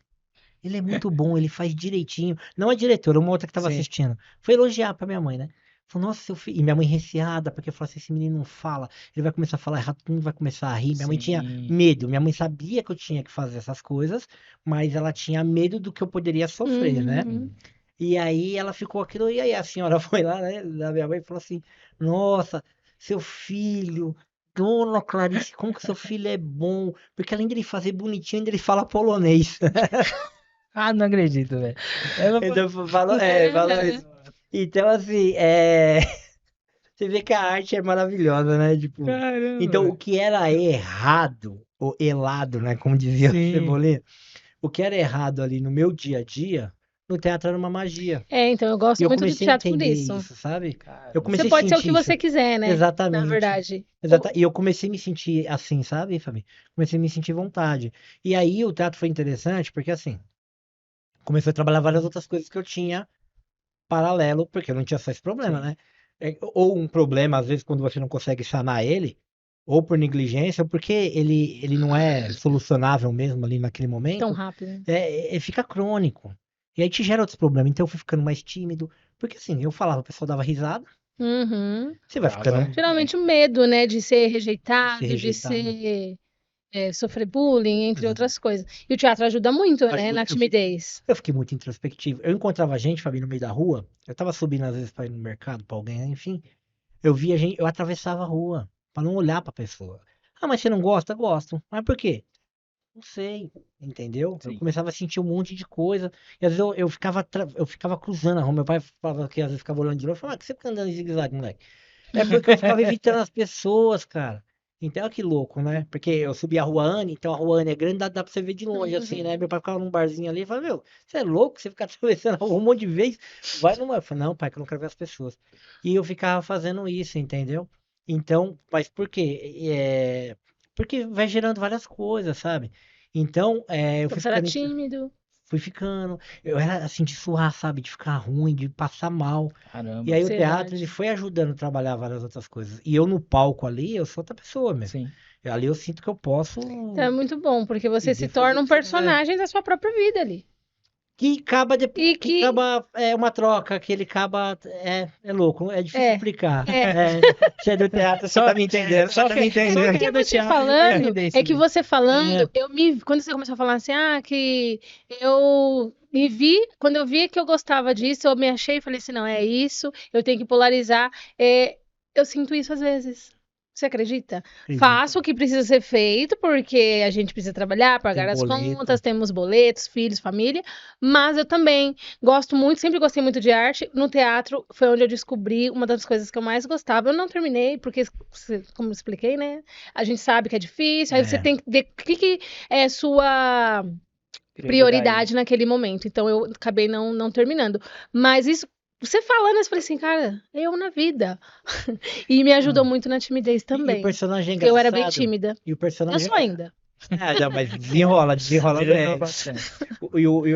C: Ele é muito bom, ele faz direitinho. Não a diretora, uma outra que tava
A: Sim.
C: assistindo. Foi elogiar pra minha mãe, né? Falou, nossa, seu filho. E minha mãe receada, porque falou assim: esse menino não fala, ele vai começar a falar errado, todo mundo vai começar a rir. Minha mãe tinha
A: Sim.
C: medo. Minha mãe sabia que eu tinha que fazer essas coisas, mas ela tinha medo do que eu poderia sofrer, né?
B: Uhum.
C: E aí ela ficou aquilo, e aí a senhora foi lá, né, da minha mãe e falou assim: nossa, seu filho, Dona Clarice, como que seu filho é bom? Porque além de ele fazer bonitinho, ainda ele fala polonês.
A: Ah, não acredito, velho. Ela
C: Então falou isso. Então, assim, você vê que a arte é maravilhosa, né? Tipo, então o
A: Caramba.
C: que era errado, ou elado, né? Como dizia o
A: Sim.
C: Cebolinha, o que era errado ali no meu dia a dia, no teatro era uma magia.
B: Então eu
C: E
B: gosto
C: eu
B: muito do
C: comecei a
B: teatro por
C: entender
B: isso.
C: isso, sabe? Eu
A: Caramba.
C: comecei
B: Você
C: a
B: pode ser o que
C: sentir isso.
B: você quiser, né? Na
C: Exatamente.
B: verdade.
C: E eu comecei a me sentir assim, sabe, Fabi? Comecei a me sentir vontade. E aí o teatro foi interessante, porque assim, comecei a trabalhar várias outras coisas que eu tinha paralelo, porque eu não tinha só esse problema,
A: Sim.
C: né? Ou um problema, às vezes, quando você não consegue sanar ele, ou por negligência, ou porque ele não é solucionável mesmo ali naquele
B: Tão
C: momento,
B: rápido.
C: fica crônico. E aí te gera outros problemas. Então eu fui ficando mais tímido, porque assim, eu falava, o pessoal dava risada,
B: Uhum.
C: você vai ficando
A: Tava.
B: Geralmente o medo, né, de ser
C: ser
B: rejeitado, de
C: rejeitado.
B: sofrer bullying, entre
C: Exato.
B: outras coisas. E o teatro ajuda muito, né,
C: Ajuda,
B: na timidez.
C: eu fiquei muito introspectivo. Eu encontrava gente, Fabi, no meio da rua, eu tava subindo às vezes pra ir no mercado, pra alguém, enfim. Eu via gente, eu atravessava a rua pra não olhar pra pessoa. Ah, mas você não gosta? Gosto. Mas por quê? Não sei, entendeu? Eu
A: Sim.
C: começava a sentir um monte de coisa. E às vezes eu ficava cruzando a rua. Meu pai falava que às vezes ficava olhando de novo. Eu falava, ah, que você fica andando em zigue-zague, moleque? É porque eu ficava evitando as pessoas, cara. Então, olha que louco, né? Porque eu subi a rua Anne, então a rua Anne é grande, dá pra você ver de longe, assim, né? Meu pai ficava num barzinho ali e falava, meu, você é louco? Você fica atravessando a rua um monte de vez? Vai numa. Eu falei, não, pai, que eu não quero ver as pessoas. E eu ficava fazendo isso, entendeu? Então, mas por quê? Porque vai gerando várias coisas, sabe? Então, eu
B: Então
C: fui
B: você era
C: ficando.
B: tímido.
C: Fui ficando. Eu era assim, de suar, sabe? De ficar ruim, de passar mal. E
A: Caramba.
C: aí o teatro, ele
B: Ansiedade.
C: foi ajudando a trabalhar várias outras coisas. E eu no palco ali, eu sou outra pessoa mesmo.
A: Sim.
C: Ali eu sinto que eu posso
B: Então é muito bom, porque você se
C: viver, fazer
B: torna
C: o
B: um
C: que você quiser.
B: personagem da sua própria vida ali.
C: Que acaba depois,
B: E
C: que
B: que
C: acaba uma troca, que ele acaba é louco, é difícil
B: é,
C: explicar.
B: é.
C: Você é do teatro, você tá me entendendo,
A: Só
C: você tá me
A: quem
C: entendendo.
A: é do
B: Você
A: teatro vai
B: falando,
A: entender isso
B: é que
A: daí.
B: você falando,
C: É,
B: quando você começou a falar assim, que eu me vi, quando eu vi que eu gostava disso, eu me achei e falei assim, não, é isso, eu tenho que polarizar. Eu sinto isso às vezes. Você acredita?
C: Acredito.
B: Faço o que precisa ser feito, porque a gente precisa trabalhar, pagar
C: Tem
B: as
C: boleto.
B: contas, temos boletos, filhos, família, mas eu também gosto muito, sempre gostei muito de arte. No teatro foi onde eu descobri uma das coisas que eu mais gostava. Eu não terminei, porque, como eu expliquei, né? A gente sabe que é difícil, aí você
C: É.
B: tem que ver o que é sua prioridade naquele momento. Então eu acabei não terminando. Mas isso, você falando, eu falei assim, cara, eu na vida. E me ajudou muito na timidez
C: E o
B: também.
C: personagem é
B: Porque eu era bem
C: engraçado.
B: tímida.
C: E o
B: Eu
C: personagem
B: sou ainda.
C: Não, mas desenrola
A: Melhorou
C: bem.
A: bastante.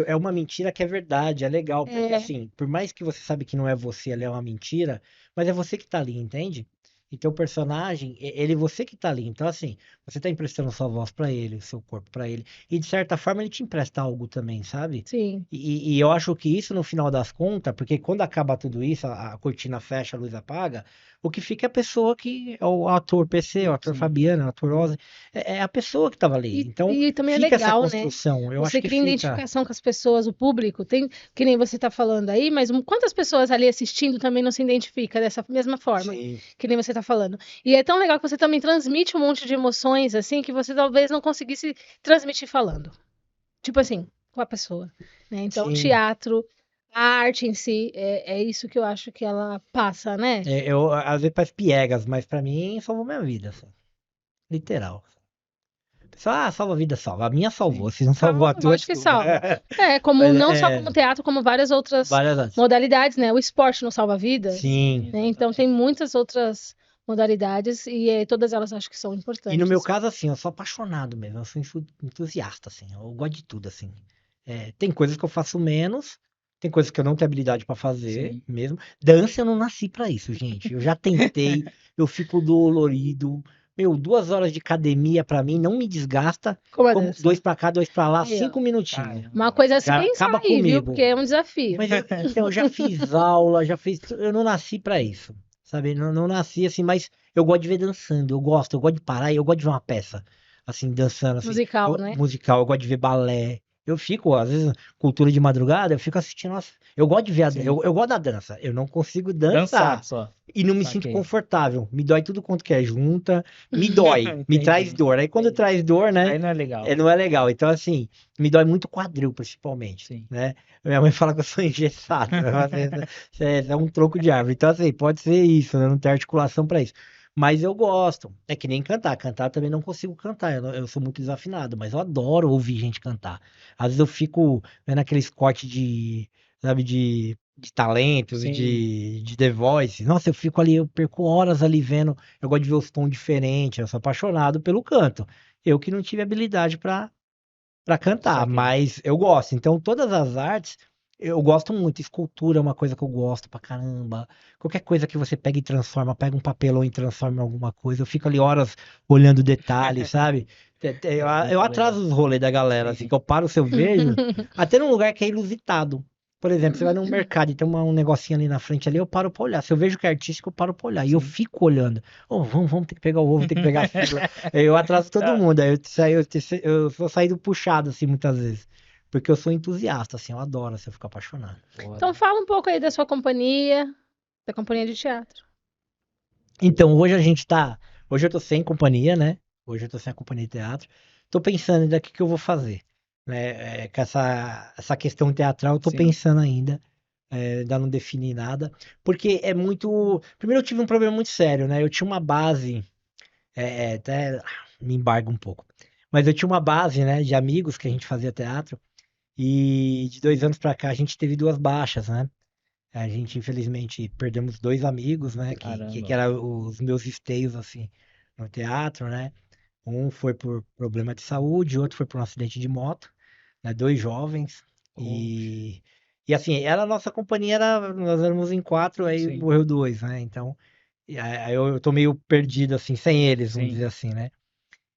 C: É uma mentira que é verdade, é legal, porque
B: É,
C: assim, por mais que você sabe que não é você, ela é uma mentira, mas é você que tá ali, entende? Então o personagem, ele é você que tá ali. Então assim, você tá emprestando sua voz pra ele, o seu corpo pra ele, e de certa forma ele te empresta algo também, sabe?
B: sim.
C: E eu acho que isso no final das contas, porque quando acaba tudo isso, a cortina fecha, a luz apaga, o que fica é a pessoa que é o ator PC, o ator
A: Sim.
C: Fabiano, o ator Rosa, é a pessoa que tava ali. Então
B: E também é
C: fica essa
B: legal, né?
C: construção, eu acho
B: Você
C: que
B: cria
C: fica.
B: identificação com as pessoas, o público. Tem, que nem você tá falando aí, mas quantas pessoas ali assistindo também não se identificam dessa mesma forma?
C: Sim.
B: Que nem você tá falando. E é tão legal que você também transmite um monte de emoções, assim, que você talvez não conseguisse transmitir falando. Tipo assim, com a pessoa, né? Então, o
C: Sim.
B: teatro, a arte em si, é isso que eu acho que ela passa, né?
C: Eu às vezes faz piegas, mas pra mim salvou minha vida, só. Literal. Só salva a vida, salva. A minha salvou, se não salvou a
B: Salva,
C: tua,
B: lógico que
C: desculpa.
B: salva. É, como
C: Mas
B: não só como teatro, como várias outras
C: várias antes.
B: modalidades, né? O esporte não salva vidas,
C: Sim.
B: né? Então tem muitas outras modalidades e todas elas acho que são
C: E no meu
B: importantes.
C: caso, assim, eu sou apaixonado mesmo, eu sou entusiasta, assim, eu gosto de tudo, assim. Tem coisas que eu faço menos, tem coisas que eu não tenho habilidade pra fazer
A: Sim.
C: mesmo. Dança eu não nasci pra isso, gente. Eu já tentei, eu fico dolorido. Meu, 2 horas de academia pra mim não me desgasta,
B: Como a
C: como
B: dança.
C: 2 pra cá, 2 pra lá,
B: Aí, ó.
C: 5 minutinhos.
A: Caramba.
B: Uma coisa a se
C: Já
B: pensar
C: acaba
B: aí, viu?
C: comigo.
B: Porque é um desafio.
C: Mas então, eu já fiz aula, já fiz. Eu não nasci pra isso, sabe? Não nasci assim, mas eu gosto de ver dançando. Eu gosto de parar e eu gosto de ver uma peça, assim, dançando, assim,
B: Musical, né?
C: musical. Eu gosto de ver balé. Eu fico, às vezes, cultura de madrugada, eu fico assistindo. Eu gosto de ver,
A: Sim.
C: eu gosto da dança. Eu não consigo
A: Dançar
C: dançar.
A: só.
C: E não me sinto
A: Saquei.
C: confortável. Me dói tudo quanto que é junta. Me dói. Me
A: Entendi.
C: traz dor. Aí quando traz dor, né?
A: Aí não é legal.
C: Não é legal. Então, assim, me dói muito o quadril, principalmente.
A: Sim.
C: Né? Minha mãe fala que eu sou engessado. É um tronco de árvore. Então, assim, pode ser isso, né? Não tem articulação pra isso. Mas eu gosto. É que nem cantar. Cantar eu também não consigo cantar. Eu sou muito desafinado, mas eu adoro ouvir gente cantar. Às vezes eu fico vendo aqueles cortes sabe, de talentos,
A: Sim.
C: de The Voice. Nossa, eu fico ali, eu perco horas ali vendo. Eu gosto de ver os tons diferentes. Eu sou apaixonado pelo canto. Eu que não tive habilidade pra cantar,
A: Saquei.
C: mas eu gosto. Então, todas as artes, eu gosto muito. Escultura é uma coisa que eu gosto pra caramba. Qualquer coisa que você pega e transforma, pega um papelão e transforma em alguma coisa. Eu fico ali horas olhando detalhes, sabe? Eu
A: Muito
C: atraso
A: legal.
C: os rolês da galera, assim,
A: Sim.
C: que eu paro se eu vejo, até num lugar que é inusitado. Por exemplo, você vai num mercado e tem um negocinho ali na frente ali, eu paro pra olhar. Se eu vejo que é artístico, eu paro pra olhar. E eu
A: Sim.
C: fico olhando. Oh, vamos ter que pegar o ovo, ter que pegar a fibra. Eu atraso todo mundo. Aí eu sou saído puxado, assim, muitas vezes. Porque eu sou entusiasta, assim, eu adoro, assim, eu fico apaixonado.
B: Então fala um pouco aí da sua companhia, da companhia de teatro.
C: Então, hoje eu tô sem companhia, né? Hoje eu tô sem a companhia de teatro. Tô pensando ainda o que eu vou fazer, né? Com essa questão teatral, eu tô
A: Sim.
C: pensando ainda. Ainda não defini nada. Porque é muito. Primeiro, eu tive um problema muito sério, né? Eu tinha uma base. Até me embargo um pouco. Mas eu tinha uma base, né, de amigos que a gente fazia teatro. E de 2 anos pra cá a gente teve 2 baixas, né? A gente, infelizmente, perdemos 2 amigos, né? Que
A: Caramba.
C: eram os meus esteios, assim, no teatro, né? Um foi por problema de saúde, outro foi por um acidente de moto, né? 2 jovens. E, e assim, a nossa companhia nós éramos em 4, aí
A: Sim.
C: morreu 2, né? Então, aí eu tô meio perdido, assim, sem eles, vamos
A: Sim.
C: dizer assim, né?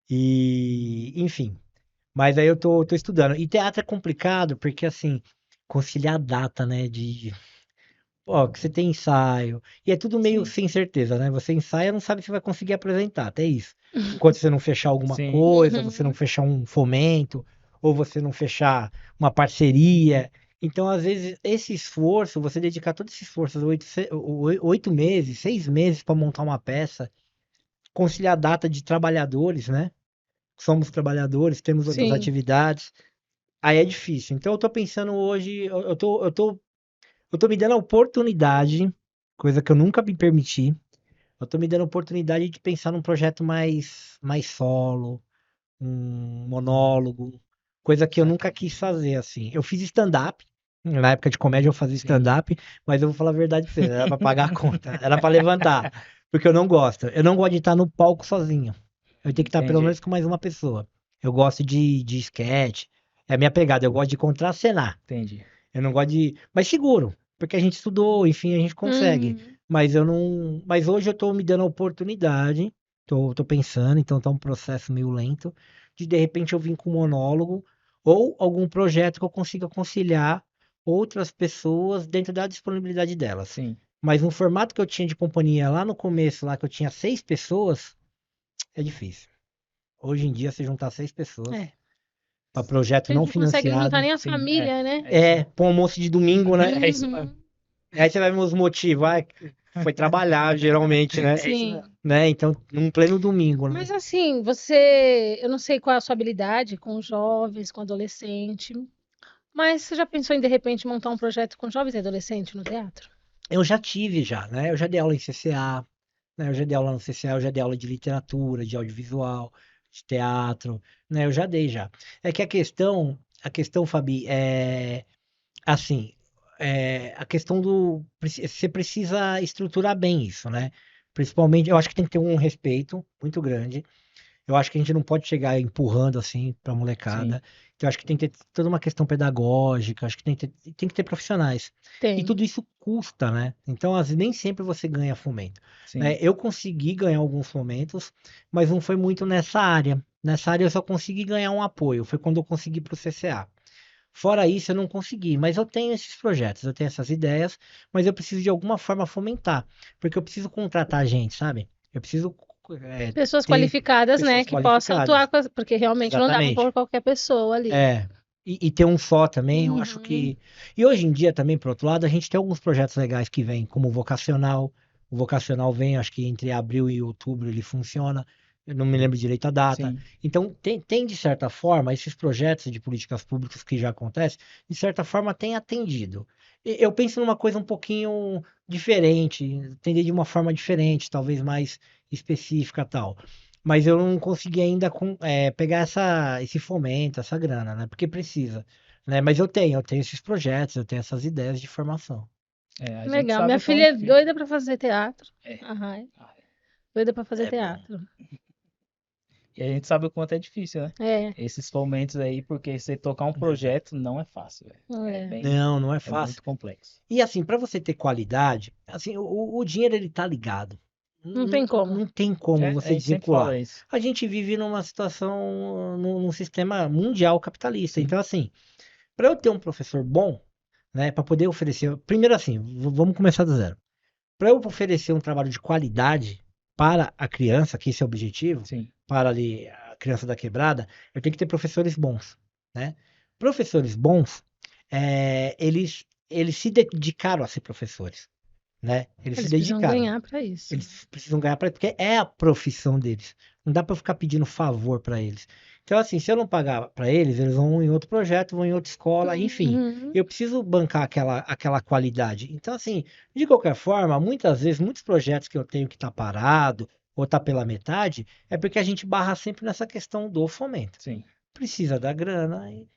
C: E, enfim. Mas aí eu tô estudando. E teatro é complicado porque, assim, conciliar a data, né? Ó, que você tem ensaio. E é tudo meio
A: Sim.
C: sem certeza, né? Você ensaia, não sabe se vai conseguir apresentar, até isso. Enquanto você não fechar alguma
A: Sim.
C: coisa, você não fechar um fomento, ou você não fechar uma parceria. Então, às vezes, esse esforço, você dedicar todo esse esforço, 8 meses, 6 meses para montar uma peça, conciliar a data de trabalhadores, né? Somos trabalhadores, temos outras
B: Sim.
C: atividades. Aí é difícil. Então eu tô pensando hoje, eu tô me dando a oportunidade, coisa que eu nunca me permiti. Eu tô me dando a oportunidade de pensar num projeto mais solo, um monólogo, coisa que eu nunca quis fazer, assim. Eu fiz stand-up, na época de comédia eu fazia
A: Sim.
C: stand-up, mas eu vou falar a verdade pra você, era pra pagar a conta, era pra levantar, porque eu não gosto. Eu não gosto de estar no palco sozinho. Eu tenho que estar pelo
A: Entendi.
C: menos com mais uma pessoa. Eu gosto de sketch, é a minha pegada, eu gosto de contracenar.
A: Entendi.
C: Eu não gosto de. Mas seguro, porque a gente estudou, enfim, a gente consegue.
B: Uhum.
C: Mas eu não. Mas hoje eu tô me dando a oportunidade, tô pensando, então tá um processo meio lento, de repente eu vim com um monólogo ou algum projeto que eu consiga conciliar outras pessoas dentro da disponibilidade delas.
A: Sim.
C: Mas no formato que eu tinha de companhia lá no começo, lá que eu tinha 6 pessoas, é difícil. Hoje em dia, se juntar 6 pessoas
B: É.
C: para projeto
B: A
C: não
B: gente não consegue juntar
C: financiado,
B: nem a
A: Sim,
B: família, né?
A: é isso mesmo.
C: pra um almoço de domingo, né?
A: É isso mesmo.
B: Uhum.
C: Aí você vai ver os motivos, foi trabalhar, geralmente, né?
A: É isso
B: Sim.
A: mesmo.
C: Né? Então, num pleno domingo, né?
B: Mas assim, eu não sei qual é a sua habilidade com jovens, com adolescente, mas você já pensou em de repente montar um projeto com jovens e adolescentes no teatro?
C: Eu já tive já, né? Eu já dei aula em CCA, né? Eu já dei aula no CCA, eu já dei aula de literatura, de audiovisual, de teatro, né? Eu já dei já. É que a questão, Fabi, é assim, a questão você precisa estruturar bem isso, né? Principalmente, eu acho que tem que ter um respeito muito grande. Eu acho que a gente não pode chegar empurrando assim pra
A: Sim,
C: molecada. Então, eu acho que tem que ter toda uma questão pedagógica, acho que tem que ter profissionais. E
B: Tem.
C: tudo isso custa, né? Então, nem sempre você ganha fomento, né?
A: sim.
C: Eu consegui ganhar alguns fomentos, mas não foi muito nessa área. Nessa área eu só consegui ganhar um apoio, foi quando eu consegui para o CCA. Fora isso, eu não consegui, mas eu tenho esses projetos, eu tenho essas ideias, mas eu preciso de alguma forma fomentar, porque eu preciso contratar gente, sabe? Eu preciso
B: Pessoas
C: ter
B: qualificadas, né,
C: pessoas
B: que possam atuar
C: qualificadas.
B: porque realmente não dá para pôr
C: Exatamente.
B: qualquer pessoa ali.
C: É. E ter um só também, eu acho
B: Uhum.
C: que. E hoje em dia também, por outro lado, a gente tem alguns projetos legais que vêm, como o Vocacional. O Vocacional vem, acho que entre abril e outubro ele funciona. Eu não me lembro direito a data.
A: Sim,
C: Então, tem de certa forma, esses projetos de políticas públicas que já acontecem, de certa forma, tem atendido. Eu penso numa coisa um pouquinho diferente, entender de uma forma diferente, talvez mais específica tal. Mas eu não consegui ainda pegar esse fomento, essa grana, né? Porque precisa, né? Mas eu tenho esses projetos, eu tenho essas ideias de formação.
A: a gente
B: Legal. Minha
A: sabe o quão
B: filha é
A: difícil.
B: doida para fazer teatro.
A: É.
B: Aham.
A: Ah,
B: Doida para fazer
C: É bom.
B: teatro.
A: e a gente sabe o quanto é difícil, né?
B: É.
A: Esses fomentos aí, porque você tocar um projeto não é fácil, velho. É
B: É.
A: bem,
C: Não, não é
A: é
C: fácil.
A: muito complexo.
C: E assim, para você ter qualidade, assim, o dinheiro ele tá ligado.
B: Não tem como.
C: Não tem como
A: A
C: você
A: gente sempre fala
C: desvincular.
A: isso.
C: A gente vive numa situação, num sistema mundial capitalista.
A: Sim,
C: Então, assim, para eu ter um professor bom, né, para poder oferecer, primeiro assim, vamos começar do zero. Para eu oferecer um trabalho de qualidade para a criança, que esse é o objetivo,
A: sim,
C: para ali a criança da quebrada, eu tenho que ter professores bons, né? Professores bons, eles se dedicaram a ser professores, né? Eles se
B: Eles precisam
C: dedicaram.
B: ganhar para isso.
C: Eles precisam ganhar porque é a profissão deles. Não dá para ficar pedindo favor para eles. Então, assim, se eu não pagar para eles, eles vão em outro projeto, vão em outra escola, enfim.
B: Uhum.
C: Eu preciso bancar aquela qualidade. Então, assim, de qualquer forma, muitas vezes, muitos projetos que eu tenho que estar parado ou tá pela metade, é porque a gente barra sempre nessa questão do fomento.
A: sim.
C: Precisa da grana e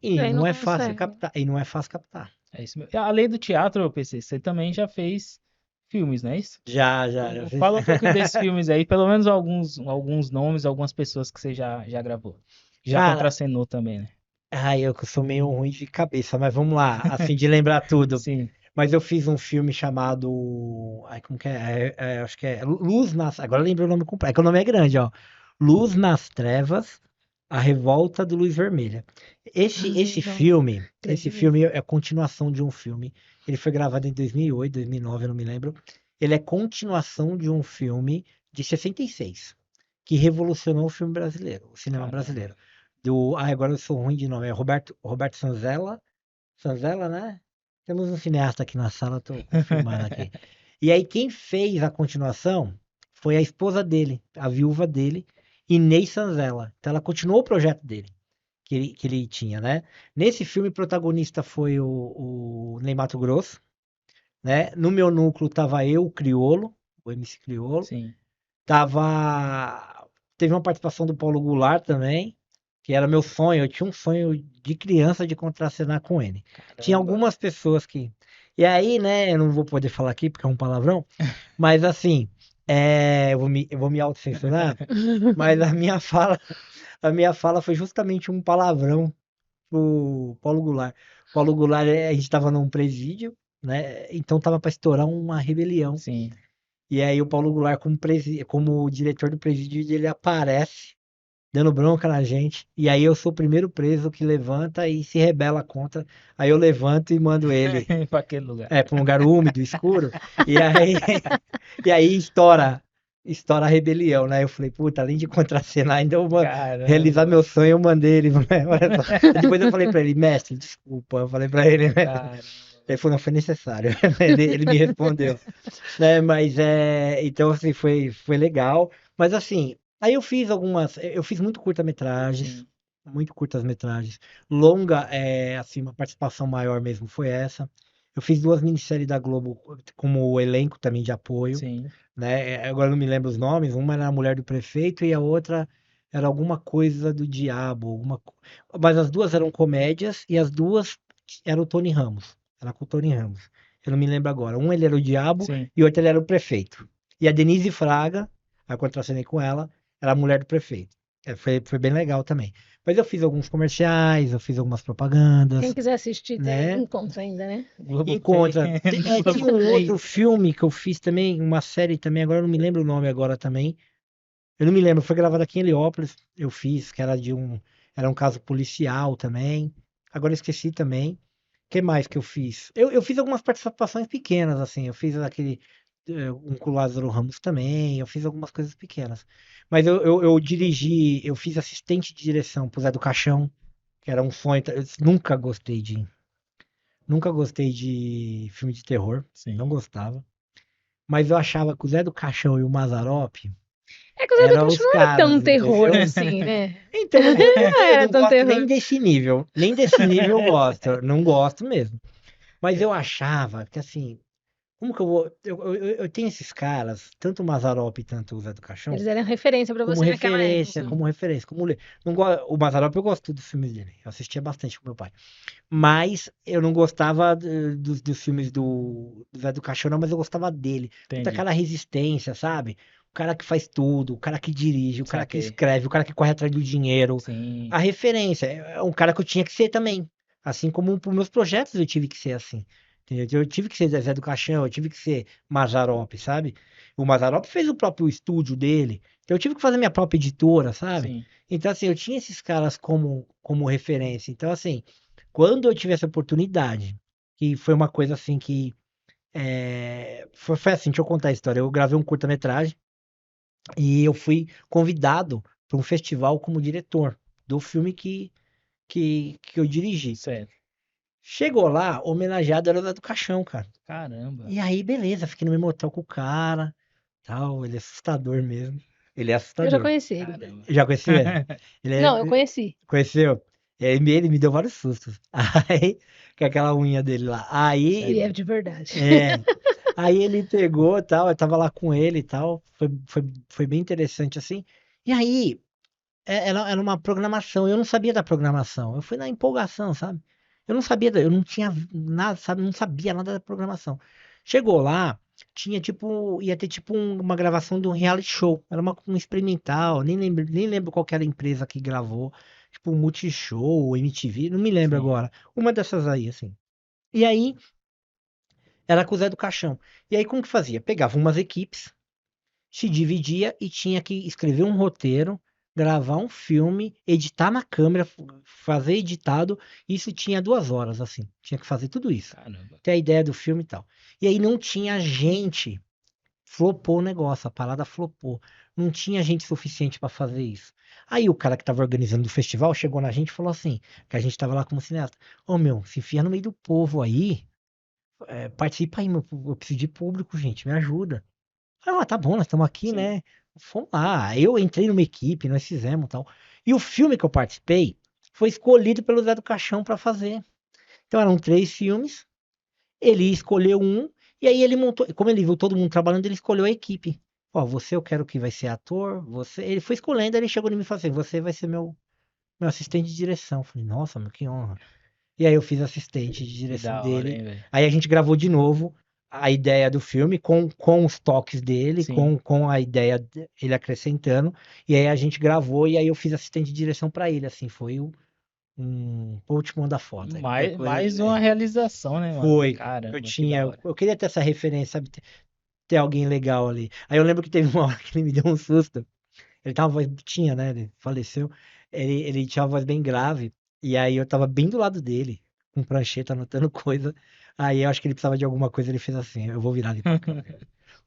B: E aí não
C: não é fácil
B: consegue.
C: captar. E não é fácil captar.
A: É isso mesmo. Além do teatro, PC, você também já fez filmes, não é isso?
C: Já fiz.
A: Fala um pouquinho desses filmes aí, pelo menos alguns nomes, algumas pessoas que você já gravou. Já
C: Cara,
A: contracenou também, né?
C: ai, eu sou meio ruim de cabeça, mas vamos lá, assim, de lembrar tudo.
A: Sim.
C: Mas eu fiz um filme chamado. Ai, como que é? Acho que é Luz nas. Agora eu lembro o nome completo, é que o nome é grande, ó. Luz nas Trevas, A Revolta do Luz Vermelha. Esse, esse
B: Não.
C: filme,
B: Tem
C: esse
B: que ver.
C: filme é a continuação de um filme. Ele foi gravado em 2008, 2009, eu não me lembro. Ele é continuação de um filme de 66, que revolucionou o filme brasileiro, o cinema
A: Caramba.
C: brasileiro. Agora eu sou ruim de nome, é Roberto Sanzella. Sanzella, né? Temos um cineasta aqui na sala, tô confirmando aqui. E aí, quem fez a continuação foi a esposa dele, a viúva dele, Inês Sanzella. Então ela continuou o projeto dele, que ele tinha, né? Nesse filme, o protagonista foi o Ney Matogrosso, né? No meu núcleo tava eu, o Criolo, o MC Criolo.
A: Sim.
C: Teve uma participação do Paulo Goulart também, que era meu sonho. Eu tinha um sonho de criança de contracenar com ele. Tinha
A: Caramba.
C: algumas pessoas que. E aí, né, eu não vou poder falar aqui porque é um palavrão, mas assim, eu vou me autocensurar, mas a minha fala foi justamente um palavrão pro Paulo Goulart. Paulo Goulart, a gente estava num presídio, né? Então tava para estourar uma rebelião.
A: Sim.
C: E aí o Paulo Goulart, como diretor do presídio, ele aparece dando bronca na gente. E aí eu sou o primeiro preso que levanta e se rebela contra. Aí eu levanto e mando ele
A: Pra aquele lugar.
C: para um lugar úmido, escuro. E aí, e aí estoura a rebelião, né? Eu falei, puta, além de contracenar, ainda eu vou realizar
A: Caramba.
C: meu sonho, eu mandei ele, né? Olha só. Depois eu falei pra ele, mestre, desculpa. Eu falei pra ele, né?
A: Caramba.
C: Ele falou, não foi necessário. Ele me respondeu, né? Mas então assim foi legal. Mas assim, aí eu fiz muito curta-metragens,
A: Sim.
C: muito curtas-metragens. Longa, assim, uma participação maior mesmo foi essa. Eu fiz 2 minisséries da Globo como elenco também de apoio,
A: Sim.
C: né? Agora eu não me lembro os nomes. Uma era a Mulher do Prefeito e a outra era alguma coisa do diabo, mas as duas eram comédias e as duas eram o Tony Ramos. Era com o Tony Ramos. Eu não me lembro agora. Um ele era o diabo
A: Sim.
C: e o outro ele era o prefeito. E a Denise Fraga, a contracenei com ela, era a mulher do prefeito. Foi bem legal também. Mas eu fiz alguns comerciais, eu fiz algumas propagandas,
B: Quem quiser assistir,
C: né?
B: encontra ainda, né?
A: Globoplay.
C: Tinha um
A: Globoplay.
C: outro filme que eu fiz também, uma série também, agora eu não me lembro o nome agora também. Eu não me lembro, foi gravado aqui em Heliópolis, eu fiz, que era um caso policial também. Agora eu esqueci também. O que mais que eu fiz? Eu fiz algumas participações pequenas, assim. Eu fiz um com o Lázaro Ramos também. Eu fiz algumas coisas pequenas. Mas eu dirigi, eu fiz assistente de direção pro Zé do Caixão, que era um sonho. Eu nunca gostei de filme de terror.
A: Sim.
C: Não gostava. Mas eu achava que o Zé do Caixão e o Mazzaropi
B: É que o Zé do
C: eram
B: Caixão
C: os
B: não era tão
C: caras,
B: terror
C: entendeu?
B: assim, né?
C: Então, mas
B: Não
C: eu
B: era
C: não
B: tão
C: gosto nem
B: terror.
C: desse nível. Nem desse nível eu gosto. Eu não gosto mesmo. Mas eu achava que assim, como que eu vou. Eu tenho esses caras, tanto o Mazzaropi tanto o Zé do Caixão,
B: Eles eram referência pra você naquela época.
C: como referência. Não, o Mazzaropi eu gosto dos filmes dele. Eu assistia bastante com meu pai. Mas eu não gostava dos filmes do Zé do Caixão, não, mas eu gostava dele. Puta,
A: Entendi.
C: aquela resistência, sabe? O cara que faz tudo, o cara que dirige, o cara que
A: Saquei.
C: escreve, o cara que corre atrás do dinheiro.
A: Sim.
C: A referência é um cara que eu tinha que ser também. Assim como para meus projetos eu tive que ser assim. Entendeu? Eu tive que ser Zé do Caixão, eu tive que ser Mazzaropi, sabe? O Mazzaropi fez o próprio estúdio dele. Então eu tive que fazer minha própria editora, sabe?
A: Sim.
C: Então, assim, eu tinha esses caras como referência. Então, assim, quando eu tive essa oportunidade, que foi uma coisa assim que. Foi assim, deixa eu contar a história. Eu gravei um curta-metragem e eu fui convidado para um festival como diretor do filme que eu dirigi.
A: Certo.
C: Chegou lá, homenageado era o Zé do Caixão, cara.
A: Caramba.
C: E aí, beleza, fiquei no mesmo hotel com o cara, tal. Ele é assustador mesmo. Ele é
B: Eu já
C: assustador.
B: conheci ele.
A: Caramba.
C: Já conhecia? Ele
B: Não, eu
C: é.
B: conheci.
C: Conheceu? Ele me deu vários sustos. Aí, com aquela unha dele lá.
B: E
C: Aí,
B: é de verdade.
C: aí ele pegou e tal, eu tava lá com ele e tal. Foi bem interessante assim. E aí, era uma programação. Eu não sabia da programação. Eu fui na empolgação, sabe? Eu não sabia, eu não tinha nada, sabe? Não sabia nada da programação. Chegou lá, ia ter tipo uma gravação de um reality show. Era um experimental, nem lembro qual que era a empresa que gravou. Tipo, Multishow, MTV, não me lembro
A: Sim.
C: agora. Uma dessas aí, assim. E aí, era com o Zé do Caixão. E aí, como que fazia? Pegava umas equipes, se dividia e tinha que escrever um roteiro, gravar um filme, editar na câmera, fazer editado. Isso tinha 2 horas, assim. Tinha que fazer tudo isso.
A: Caramba.
C: Ter a ideia do filme e tal. E aí não tinha gente. Flopou o negócio, a parada flopou. Não tinha gente suficiente para fazer isso. Aí o cara que tava organizando o festival chegou na gente e falou assim, que a gente tava lá como cineasta. Ô meu, se enfia no meio do povo aí, participa aí, meu, eu preciso de público, gente, me ajuda. Ah, tá bom, nós estamos aqui,
A: Sim.
C: né? Fomos lá. Eu entrei numa equipe, nós fizemos e tal. E o filme que eu participei foi escolhido pelo Zé do Caixão pra fazer. Então eram 3 filmes, ele escolheu um, e aí ele montou. Como ele viu todo mundo trabalhando, ele escolheu a equipe. Ó, você eu quero que vai ser ator, você. Ele foi escolhendo, aí ele chegou em mim e falou assim: você vai ser meu assistente de direção. Eu falei, nossa, meu, que honra. E aí eu fiz assistente de
A: Que
C: direção
A: da hora,
C: dele.
A: hein, velho?
C: Aí a gente gravou de novo a ideia do filme com os toques dele,
A: Sim.
C: com a ideia ele acrescentando. E aí a gente gravou e aí eu fiz assistente de direção pra ele, assim, foi vou te mandar foto. Aí qualquer coisa.
A: Mais uma realização, né, mano?
C: Foi. Eu
A: Caramba, que
C: tinha,
A: da
C: eu,
A: hora.
C: eu queria ter essa referência, sabe? Ter alguém legal ali. Aí eu lembro que teve uma hora que ele me deu um susto. Ele tava, tinha, né? Ele faleceu. Ele tinha uma voz bem grave. E aí eu tava bem do lado dele, com prancheta, anotando coisa. Aí eu acho que ele precisava de alguma coisa, ele fez assim. Eu vou virar ali pra câmera.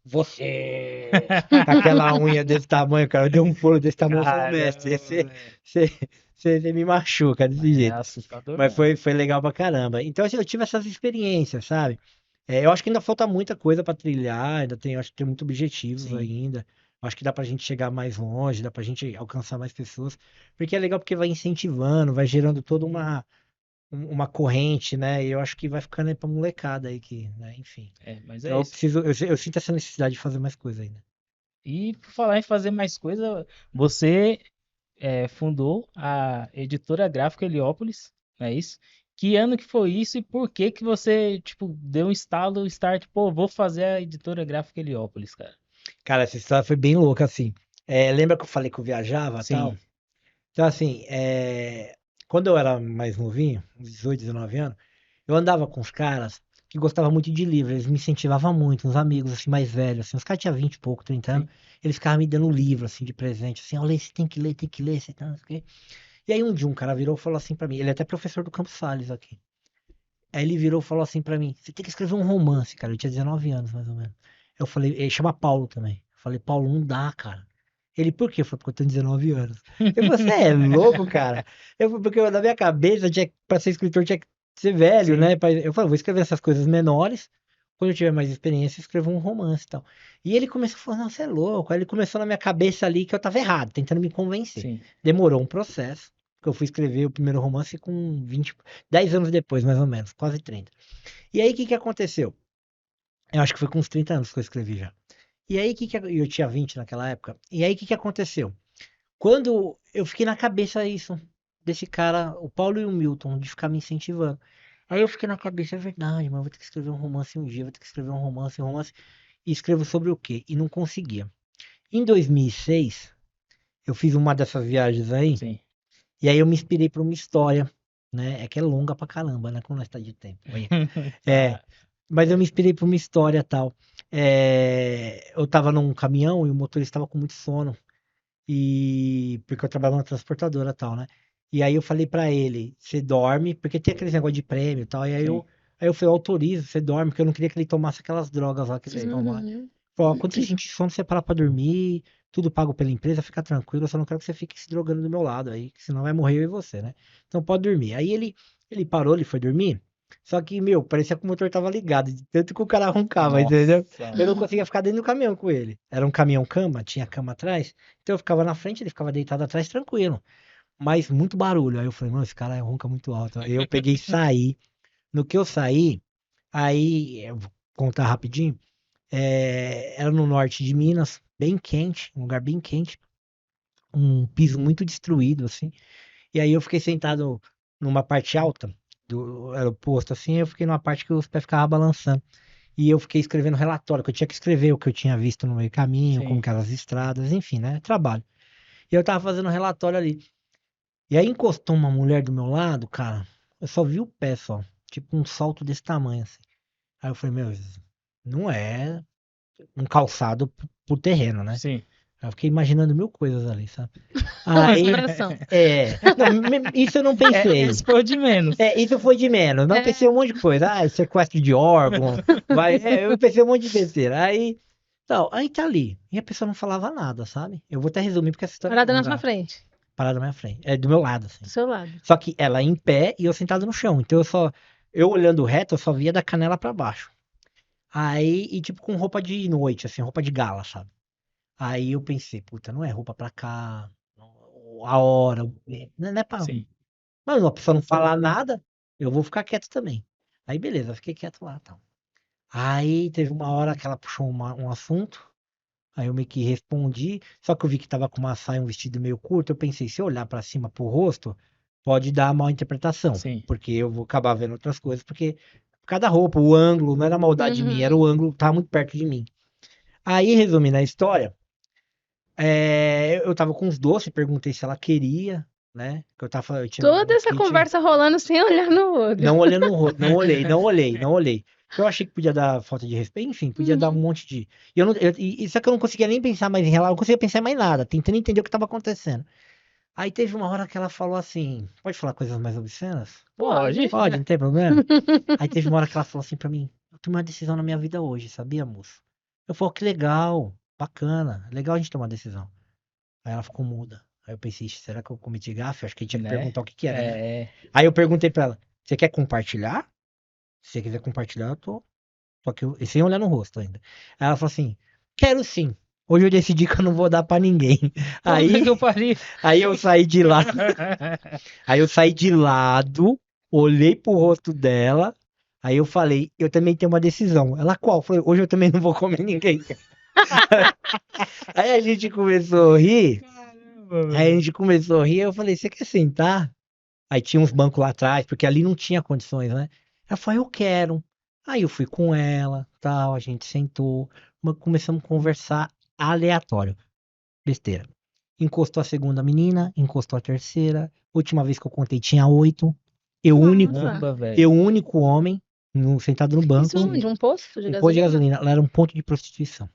C: Você! Com aquela unha desse tamanho, cara. Eu dei um pulo desse tamanho, eu falei, mestre,
A: Caramba,
C: você,
A: velho.
C: você, você me machuca desse
A: É
C: jeito.
A: assustador
C: Mas
A: mesmo.
C: foi legal pra caramba. Então, assim, eu tive essas experiências, sabe? Eu acho que ainda falta muita coisa pra trilhar, acho que tem muitos objetivos
A: Sim.
C: ainda. Acho que dá pra gente chegar mais longe, dá pra gente alcançar mais pessoas. Porque é legal porque vai incentivando, vai gerando toda uma corrente, né? E eu acho que vai ficando aí pra molecada aí que, né? Enfim.
A: É, mas é
C: Então
A: isso.
C: eu sinto essa necessidade de fazer mais coisa ainda.
A: E por falar em fazer mais coisa, você fundou a editora gráfica Heliópolis, não é isso? Que ano que foi isso e por que que você, tipo, deu um estalo, start, pô, vou fazer a editora gráfica Heliópolis, cara?
C: Cara, essa história foi bem louca, assim. Lembra que eu falei que eu viajava e tal?
A: Sim,
C: Então, assim, quando eu era mais novinho, uns 18, 19 anos, eu andava com os caras que gostavam muito de livro, eles me incentivavam muito, uns amigos, assim, mais velhos, assim, os caras tinham 20 e pouco, 30 anos,
A: sim,
C: eles ficavam me dando livro, assim, de presente, assim, olha, você tem que ler, você tá, não sei o quê. E aí um dia um cara virou e falou assim pra mim, ele é até professor do Campos Sales aqui. Aí ele virou e falou assim pra mim, você tem que escrever um romance, cara, eu tinha 19 anos, mais ou menos. Eu falei, ele chama Paulo também. Eu falei, Paulo, não dá, cara. Ele, por quê? Eu falei, porque eu tenho 19 anos. Eu falei, você é louco, cara? Porque na minha cabeça, pra ser escritor, tinha que ser velho,
A: sim,
C: né? Eu falei, vou escrever essas coisas menores. Quando eu tiver mais experiência, eu escrevo um romance e tal. E ele começou a falar, não, você é louco. Aí ele começou na minha cabeça ali que eu tava errado, tentando me convencer.
A: sim.
C: Demorou um processo, porque eu fui escrever o primeiro romance com 10 anos depois, mais ou menos, quase 30. E aí, o que que aconteceu? Eu acho que foi com uns 30 anos que eu escrevi já. E aí, eu tinha 20 naquela época. E aí, o que que aconteceu? Quando eu fiquei na cabeça isso, desse cara, o Paulo e o Milton, de ficar me incentivando. Aí eu fiquei na cabeça, é verdade, mas eu vou ter que escrever um romance um dia, vou ter que escrever um romance. E escrevo sobre o quê? E não conseguia. Em 2006, eu fiz uma dessas viagens aí,
A: Sim.
C: e aí eu me inspirei por uma história, né? É que é longa pra caramba, né? Como nós tá de tempo. Olha. É,
A: Tá.
C: mas eu me inspirei por uma história tal. Eu tava num caminhão e o motorista estava com muito sono. E porque eu trabalhava na transportadora e tal, né? E aí eu falei pra ele, você dorme, porque tem aqueles negócio de prêmio e tal.
A: Sim,
C: Aí eu falei, autorizo, você dorme, porque eu não queria que ele tomasse aquelas drogas lá que eles
A: sim.
C: tomam.
B: Uhum.
C: Falei, ó, quando você sentir sono, você para pra dormir, tudo pago pela empresa, fica tranquilo, eu só não quero que você fique se drogando do meu lado aí, que senão vai morrer eu e você, né? Então pode dormir. Aí ele parou, ele foi dormir. Só que, meu, parecia que o motor tava ligado, de tanto que o cara roncava, entendeu?
A: Nossa,
C: Eu não
A: mano.
C: conseguia ficar dentro do caminhão com ele. Era um caminhão cama, tinha cama atrás. Então eu ficava na frente, ele ficava deitado atrás, tranquilo. Mas muito barulho. Aí eu falei, mano, esse cara ronca muito alto. Aí eu peguei e saí. No que eu saí, aí, eu vou contar rapidinho. Era no norte de Minas, bem quente, um lugar bem quente, um piso muito destruído, assim. E aí eu fiquei sentado numa parte alta do aeroporto, assim, eu fiquei numa parte que os pés ficavam balançando. E eu fiquei escrevendo relatório, que eu tinha que escrever o que eu tinha visto no meio caminho, como
A: Sim.
C: que eram as estradas, enfim, né? Trabalho. E eu tava fazendo um relatório ali. E aí encostou uma mulher do meu lado, cara. Eu só vi o pé só. Tipo um salto desse tamanho, assim. Aí eu falei, meu, não é um calçado pro terreno, né?
A: Sim.
C: Eu fiquei imaginando mil coisas ali, sabe?
B: Uma
C: Aí,
B: inspiração.
C: não, isso eu não pensei.
A: Esse foi o de menos.
C: Isso foi de menos. Não pensei um monte de coisa. Sequestro de órgão, eu pensei um monte de besteira. Aí tá ali. E a pessoa não falava nada, sabe? Eu vou até resumir porque essa história é
B: Parada na sua
C: longa.
B: frente,
C: Parada na minha frente. É do meu lado, assim.
B: do seu lado.
C: Só que ela em pé e eu sentado no chão. Então eu olhando reto, eu só via da canela pra baixo. Aí, e tipo com roupa de noite, assim, roupa de gala, sabe? Aí eu pensei, puta, não é roupa pra cá, a hora, não é pra...
A: Sim.
C: Mano, a pessoa não falar nada, eu vou ficar quieto também. Aí beleza, eu fiquei quieto lá, tal. Aí teve uma hora que ela puxou um assunto, aí eu meio que respondi, só que eu vi que tava com uma saia, um vestido meio curto, eu pensei, se eu olhar pra cima pro rosto, pode dar mal interpretação,
A: Sim.
C: porque eu vou acabar vendo outras coisas, porque cada roupa, o ângulo, não era maldade minha, era
B: Uhum.
C: o ângulo, tava muito perto de mim. Aí, resumindo a história, eu tava com os doces, perguntei se ela queria, né? Que eu tinha
B: Toda
C: um
B: essa
C: kit,
B: conversa rolando sem olhar no olho.
C: não olhando no rosto, não olhei, não olhei, não olhei. Eu achei que podia dar falta de respeito, enfim, podia dar um
B: Uhum.
C: monte de. E eu não, só que eu não conseguia nem pensar mais em relação, eu não conseguia pensar em mais nada, tentando entender o que tava acontecendo. Aí teve uma hora que ela falou assim: pode falar coisas mais obscenas?
B: Pode.
A: Pode.
C: Pode, não tem problema. Aí teve uma hora que ela falou assim pra mim: eu tomei uma decisão na minha vida hoje, sabia, moço? Eu falei: que legal, bacana, legal a gente tomar decisão. Aí ela ficou muda. Aí eu pensei: "Ixi, será que eu cometi gafe? Acho que tinha que
A: Né?
C: perguntar o que que era, né?"
A: É.
C: Aí eu perguntei pra ela: você quer compartilhar? Se você quiser compartilhar, eu tô. Só que e sem olhar no rosto ainda. Aí ela falou assim: quero sim. Hoje eu decidi que eu não vou dar pra ninguém.
A: Puta que
C: Aí,
A: eu pariu.
C: aí eu saí de lá. Aí eu saí de lado, olhei pro rosto dela. Aí eu falei: eu também tenho uma decisão. Ela qual? Eu falei: hoje eu também não vou comer ninguém. Aí a gente começou a rir.
A: Caramba,
C: Aí a
A: velho.
C: gente começou a rir. Eu falei: você quer sentar? Aí tinha uns bancos lá atrás, porque ali não tinha condições, né? Ela falou: eu quero. Aí eu fui com ela, tal, a gente sentou, começamos a conversar aleatório, besteira. Encostou a segunda menina, encostou a terceira. Última vez que eu contei tinha 8. Eu único,
B: Nossa.
A: Caramba, velho.
C: eu único homem, sentado no
B: Isso
C: banco,
B: onde? Um posto de
C: um posto de
B: gasolina?
C: gasolina. Ela era um ponto de prostituição.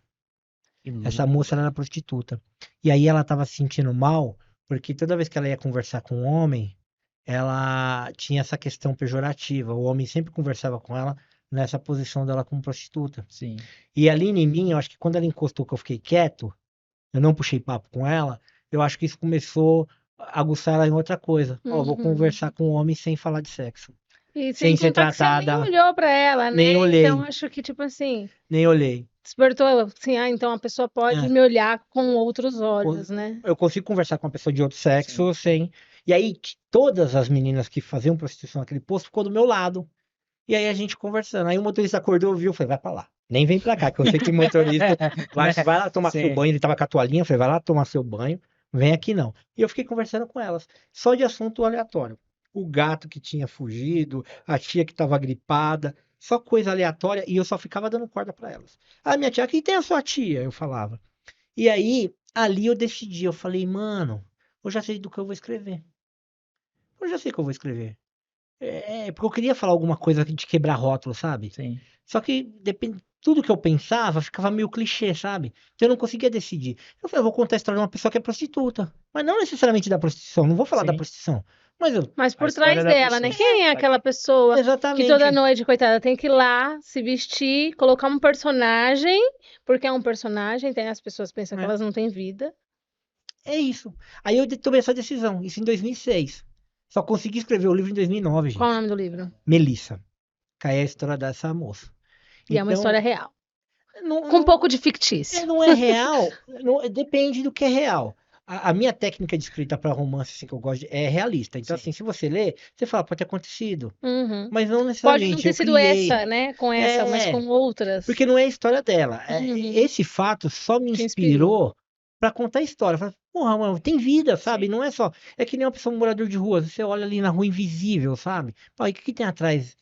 A: Que
C: Essa
A: louco,
C: moça ela
A: velho.
C: era prostituta. E aí ela tava se sentindo mal, porque toda vez que ela ia conversar com um homem, ela tinha essa questão pejorativa. O homem sempre conversava com ela nessa posição dela como prostituta.
A: Sim.
C: E ali em mim, eu acho que quando ela encostou que eu fiquei quieto, eu não puxei papo com ela, eu acho que isso começou a aguçar ela em outra coisa. Ó, eu vou
B: Uhum.
C: conversar com um homem sem falar de sexo.
B: E sem
C: Sem ser
B: contar que você nem
C: tratada,
B: olhou pra ela, né?
C: nem
B: Então
C: olhei,
B: acho que, tipo assim,
C: nem olhei.
B: despertou assim, então a pessoa pode
C: É.
B: me olhar com outros
C: co-
B: olhos, né?
C: eu consigo conversar com uma pessoa de outro
A: Sim.
C: sexo sem. E aí, todas as meninas que faziam prostituição naquele posto ficou do meu lado. E aí a gente conversando. Aí o motorista acordou, viu, eu falei, vai pra lá. Nem vem pra cá, que eu sei que o motorista vai,
A: Né?
C: vai lá tomar seu
A: Sim.
C: banho. Ele tava com a toalhinha, eu falei, vai lá tomar seu banho. Vem aqui não. E eu fiquei conversando com elas, só de assunto aleatório. O gato que tinha fugido, a tia que tava gripada, só coisa aleatória. E eu só ficava dando corda pra elas. Ah, minha tia, quem tem a sua tia? Eu falava. E aí, ali eu decidi, eu falei, mano, eu já sei do que eu vou escrever. Eu já sei o que eu vou escrever. Porque eu queria falar alguma coisa de quebrar rótulo, sabe?
A: Sim.
C: Só que tudo que eu pensava ficava meio clichê, sabe? Então eu não conseguia decidir. Eu falei, eu vou contar a história de uma pessoa que é prostituta. Mas não necessariamente da prostituição, não vou falar da
A: Sim.
C: prostituição. Mas eu.
B: Mas
A: A
B: por
A: história
B: trás
A: da
B: dela, né?
A: pessoa.
B: Quem é aquela pessoa que toda
C: Exatamente.
B: noite, coitada, tem que ir lá, se vestir, colocar um personagem, porque é um personagem, tem as pessoas que pensam que
C: É,
B: elas não têm vida.
C: é isso. Aí eu tomei essa decisão, isso em 2006. Só consegui escrever o livro em 2009,
B: Qual o
C: gente.
B: nome do livro?
C: Melissa. Que aí é a história dessa moça.
B: E é uma
C: Então,
B: história real.
C: não,
B: Com um pouco de
C: não,
B: fictício.
C: não é real, depende do que é real. A minha técnica de escrita para romance, assim, que eu gosto é realista. Então,
A: Sim.
C: assim, se você lê, você fala, pode ter acontecido.
B: Uhum.
C: Mas não
B: Pode não
C: necessariamente,
B: ter
C: eu
B: sido
C: criei.
B: essa, né? Com essa, mas
C: É,
B: com outras.
C: porque não é a história dela.
B: Uhum.
C: Esse fato só me
B: Te inspirou.
C: inspirou para contar a história. Eu falei, porra, mano, tem vida, sabe?
A: Sim.
C: Não é só. É que nem uma pessoa, um morador de rua. Você olha ali na rua invisível, sabe? Pô, e o que que tem atrás?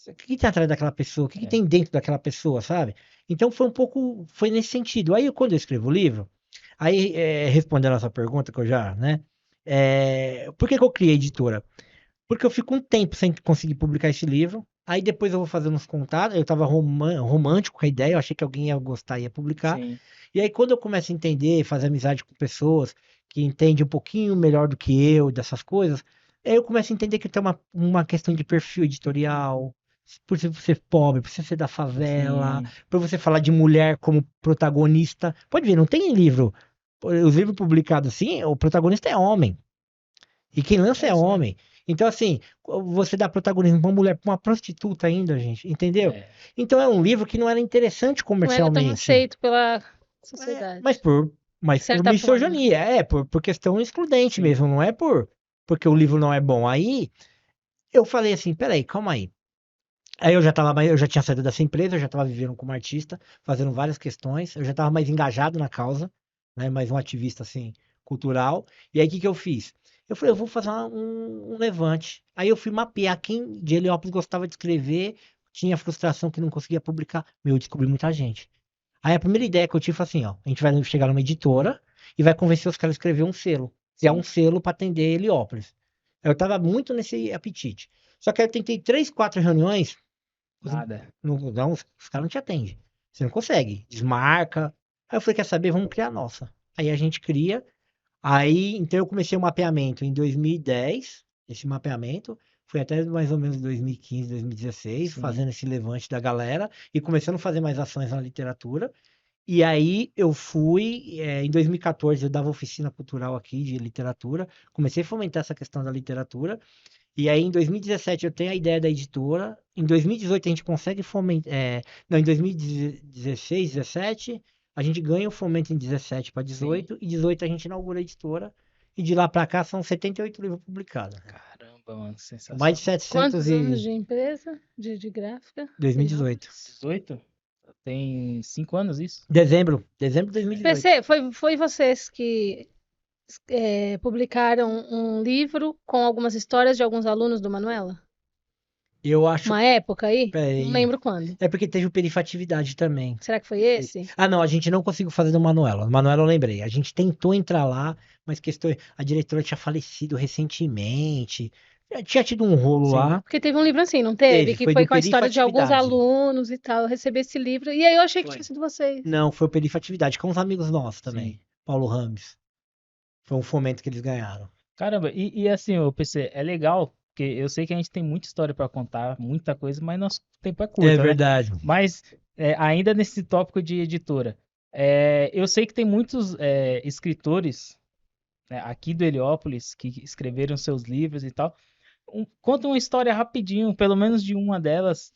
C: O que que tem atrás daquela pessoa? O que que
A: É.
C: tem dentro daquela pessoa, sabe? Então foi um pouco. Foi nesse sentido. Aí, quando eu escrevo o livro, aí, respondendo essa pergunta que eu já, né? Por que que eu criei a editora? Porque eu fico um tempo sem conseguir publicar esse livro. Aí depois eu vou fazendo uns contatos. Eu tava romântico com a ideia, eu achei que alguém ia gostar e ia publicar.
A: Sim.
C: E aí quando eu começo a entender, fazer amizade com pessoas que entendem um pouquinho melhor do que eu dessas coisas, aí eu começo a entender que tem uma questão de perfil editorial, por você ser pobre, por você ser da favela,
A: Sim.
C: por você falar de mulher como protagonista. Pode ver, não tem livro. Os livros publicados assim, o protagonista é homem. E quem lança é
A: É isso mesmo.
C: homem. Então, assim, você dá protagonismo pra uma mulher, pra uma prostituta ainda, gente, entendeu?
A: É.
C: Então é um livro que não era interessante
B: Não era tão
C: comercialmente.
B: aceito pela
C: É,
B: sociedade.
C: mas
B: De
C: por
B: certa forma.
C: misoginia, por questão excludente
A: Sim.
C: mesmo, não é porque o livro não é bom. Aí eu falei assim, peraí, calma aí. Aí eu já tinha saído dessa empresa, eu já estava vivendo como artista, fazendo várias questões, eu já estava mais engajado na causa, né, mais um ativista assim cultural. E aí o que que eu fiz? Eu falei, eu vou fazer um levante. Aí eu fui mapear quem de Heliópolis gostava de escrever, tinha frustração que não conseguia publicar. Meu, eu descobri muita gente. Aí a primeira ideia que eu tive foi assim, ó, a gente vai chegar numa editora e vai convencer os caras a escrever um selo, criar um selo para atender Heliópolis. Eu tava muito nesse apetite. Só que aí eu tentei 3, 4 reuniões,
A: Nada.
C: os caras não te atendem. Você não consegue. Desmarca. Aí eu falei, quer saber? Vamos criar a nossa. Aí a gente cria. Aí, então eu comecei o mapeamento em 2010. Esse mapeamento. Foi até mais ou menos 2015, 2016,
A: Sim.
C: fazendo esse levante da galera e começando a fazer mais ações na literatura. E aí eu fui, em 2014 eu dava oficina cultural aqui de literatura, comecei a fomentar essa questão da literatura, e aí em 2017 eu tenho a ideia da editora, em 2018 a gente consegue fomentar, não, em 2016, 17, a gente ganha o fomento em 17 para 18, e 18 a gente inaugura a editora, e de lá para cá são 78 livros publicados.
A: Caramba, mano,
C: Mais de
A: sensacional.
C: 700
B: Quantos anos
C: e...
B: de empresa? De gráfica?
C: 2018.
A: 18? Tem 5 anos isso?
C: Dezembro de 2018.
B: PC, foi vocês que publicaram um livro com algumas histórias de alguns alunos do Manuela?
C: Eu acho,
B: Uma época aí? Não
C: peraí,
B: lembro quando.
C: é porque teve o Perifatividade também.
B: Será que foi esse?
C: Ah, não, a gente não conseguiu fazer do Manuela. Do Manuela eu lembrei. A gente tentou entrar lá, mas a diretora tinha falecido recentemente. Já tinha tido um rolo
A: Sim.
C: lá.
B: Porque teve um livro assim, não teve? Que
C: Foi
B: foi
C: do
B: com a história de alguns
C: Perifatividade.
B: alunos e tal. Eu recebi esse livro e aí eu achei que
A: Foi.
B: tinha sido vocês.
C: Não, foi o Perifatividade, com uns amigos nossos também.
A: Sim.
C: Paulo Rames. Foi um fomento que eles ganharam.
A: Caramba, e assim, ô PC, é legal, porque eu sei que a gente tem muita história pra contar, muita coisa, mas nosso tempo é curto, né?
C: verdade.
A: Mas ainda nesse tópico de editora, eu sei que tem muitos escritores, né, aqui do Heliópolis que escreveram seus livros e tal. Conta uma história rapidinho, pelo menos de uma delas,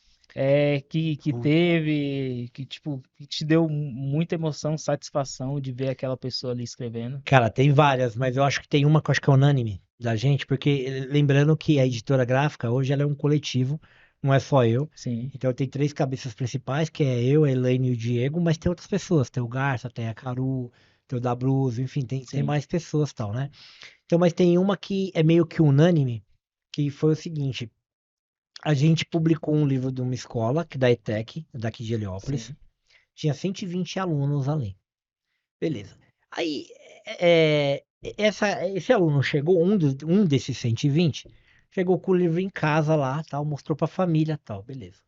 A: que teve, que tipo, que te deu muita emoção, satisfação de ver aquela pessoa ali escrevendo.
C: Cara, tem várias, mas eu acho que tem uma que eu acho que é unânime da gente, porque lembrando que a editora gráfica hoje ela é um coletivo, não é só eu.
A: Sim,
C: Então tem 3 cabeças principais, que é eu, a Elaine e o Diego, mas tem outras pessoas, tem o Garça, tem a Caru, tem o Dabruzo, enfim, tem
A: sim.
C: mais pessoas e tal, né? Então, mas tem uma que é meio que unânime, que foi o seguinte, a gente publicou um livro de uma escola, que da ETEC, daqui de Heliópolis,
A: Sim.
C: tinha 120 alunos ali. Beleza. Aí, é, esse aluno chegou, um desses 120, chegou com o livro em casa lá, tal, mostrou pra família, tal, beleza.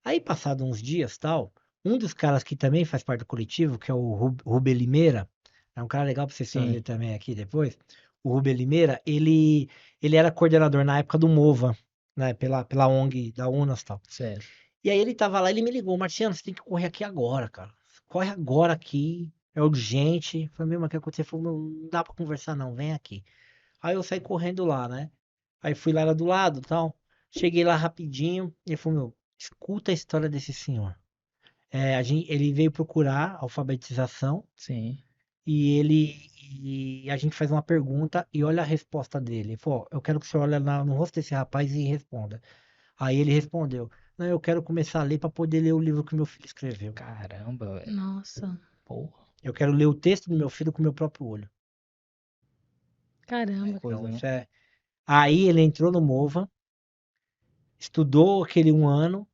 C: Aí, passado uns dias, tal, um dos caras que também faz parte do coletivo, que é o Rubem Limeira, é um cara legal pra vocês trazer
A: Sim.
C: também aqui depois. O Rubem Limeira, ele era coordenador na época do MOVA, né, pela ONG da UNAS e tal.
A: Certo.
C: E aí ele tava lá, ele me ligou, Marciano, você tem que correr aqui agora, cara. Corre agora aqui, é urgente. Falei, meu, mas o que aconteceu? Falei, meu, não dá pra conversar não, vem aqui. Aí eu saí correndo lá, né? Aí fui lá do lado e tal. Cheguei lá rapidinho, e ele falou, meu, escuta a história desse senhor. Ele veio procurar alfabetização
A: Sim.
C: e a gente faz uma pergunta e olha a resposta dele. Ele falou, ó, eu quero que você olhe no rosto desse rapaz e responda. Aí ele respondeu, não, eu quero começar a ler para poder ler o livro que meu filho escreveu.
A: Caramba, velho.
B: Nossa,
A: Porra.
C: Eu quero ler o texto do meu filho com o meu próprio olho.
B: caramba.
A: Coisa,
C: Então,
A: né?
C: isso é... Aí ele entrou no MOVA, estudou aquele um ano.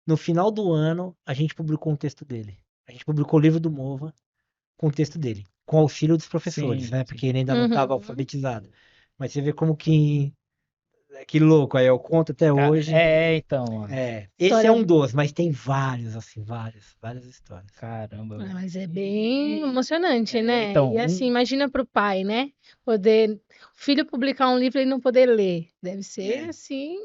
C: No final do ano, a gente publicou um texto dele. A gente publicou o livro do MOVA com o texto dele, com auxílio dos professores,
A: Sim,
C: né?
A: sim.
C: Porque ele ainda não estava
B: Uhum.
C: alfabetizado. Mas você vê como que louco, aí eu conto até hoje.
A: Então, mano.
C: Esse é
B: História.
C: um dos, mas tem vários, assim, várias histórias.
A: Caramba,
B: Ah,
A: velho.
B: mas é bem emocionante, né?
A: Então,
B: E assim, imagina para o pai, né? Poder, o filho publicar um livro e não poder ler. Deve ser, assim,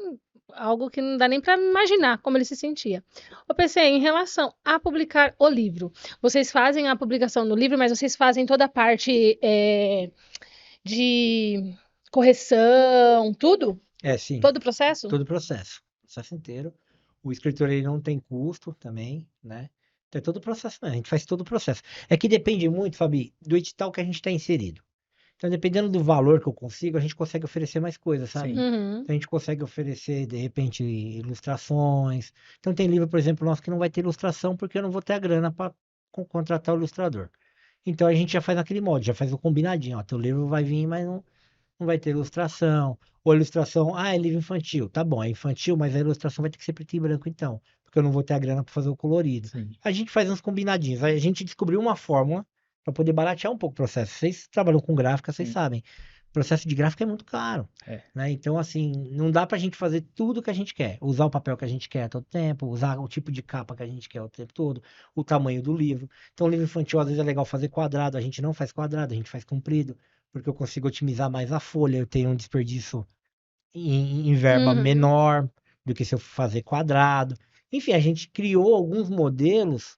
B: algo que não dá nem para imaginar como ele se sentia. Ô, PC, em relação a publicar o livro, vocês fazem a publicação do livro, mas vocês fazem toda a parte de correção, tudo?
C: Sim.
B: Todo o processo?
C: Todo o processo inteiro. O escritor ele não tem custo também, né? Então é todo o processo, né? A gente faz todo o processo. É que depende muito, Fabi, do edital que a gente está inserido. Então, dependendo do valor que eu consigo, a gente consegue oferecer mais coisas, sabe?
A: Sim.
B: Uhum.
C: Então, a gente consegue oferecer, de repente, ilustrações. Então, tem livro, por exemplo, nosso que não vai ter ilustração porque eu não vou ter a grana para contratar o ilustrador. Então, a gente já faz naquele modo, já faz o combinadinho. Ó, teu livro vai vir, mas não vai ter ilustração. Ou a ilustração, é livro infantil. Tá bom, é infantil, mas a ilustração vai ter que ser preto e branco então. Porque eu não vou ter a grana para fazer o colorido.
A: Sim.
C: A gente faz uns combinadinhos. A gente descobriu uma fórmula para poder baratear um pouco o processo. Vocês trabalham com gráfica, vocês
A: Sim.
C: sabem. O processo de gráfica é muito caro. Né? Então, assim, não dá pra gente fazer tudo que a gente quer. Usar o papel que a gente quer a todo tempo, usar o tipo de capa que a gente quer o tempo todo, o tamanho do livro. Então, o livro infantil, às vezes, é legal fazer quadrado. A gente não faz quadrado, a gente faz comprido, porque eu consigo otimizar mais a folha. Eu tenho um desperdício em verba
B: Uhum.
C: menor do que se eu fazer quadrado. Enfim, a gente criou alguns modelos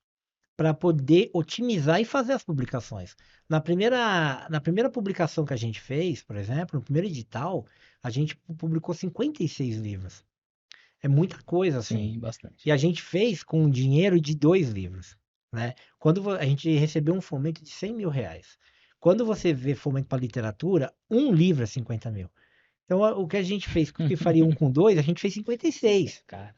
C: para poder otimizar e fazer as publicações. Na primeira publicação que a gente fez, por exemplo, no primeiro edital, a gente publicou 56 livros. É muita coisa, assim.
A: Sim, bastante.
C: E a gente fez com dinheiro de 2 livros, né? Quando a gente recebeu um fomento de 100 mil reais. Quando você vê fomento para literatura, um livro é 50 mil. Então, o que a gente fez, que faria um com dois, a gente fez 56.
A: Caramba.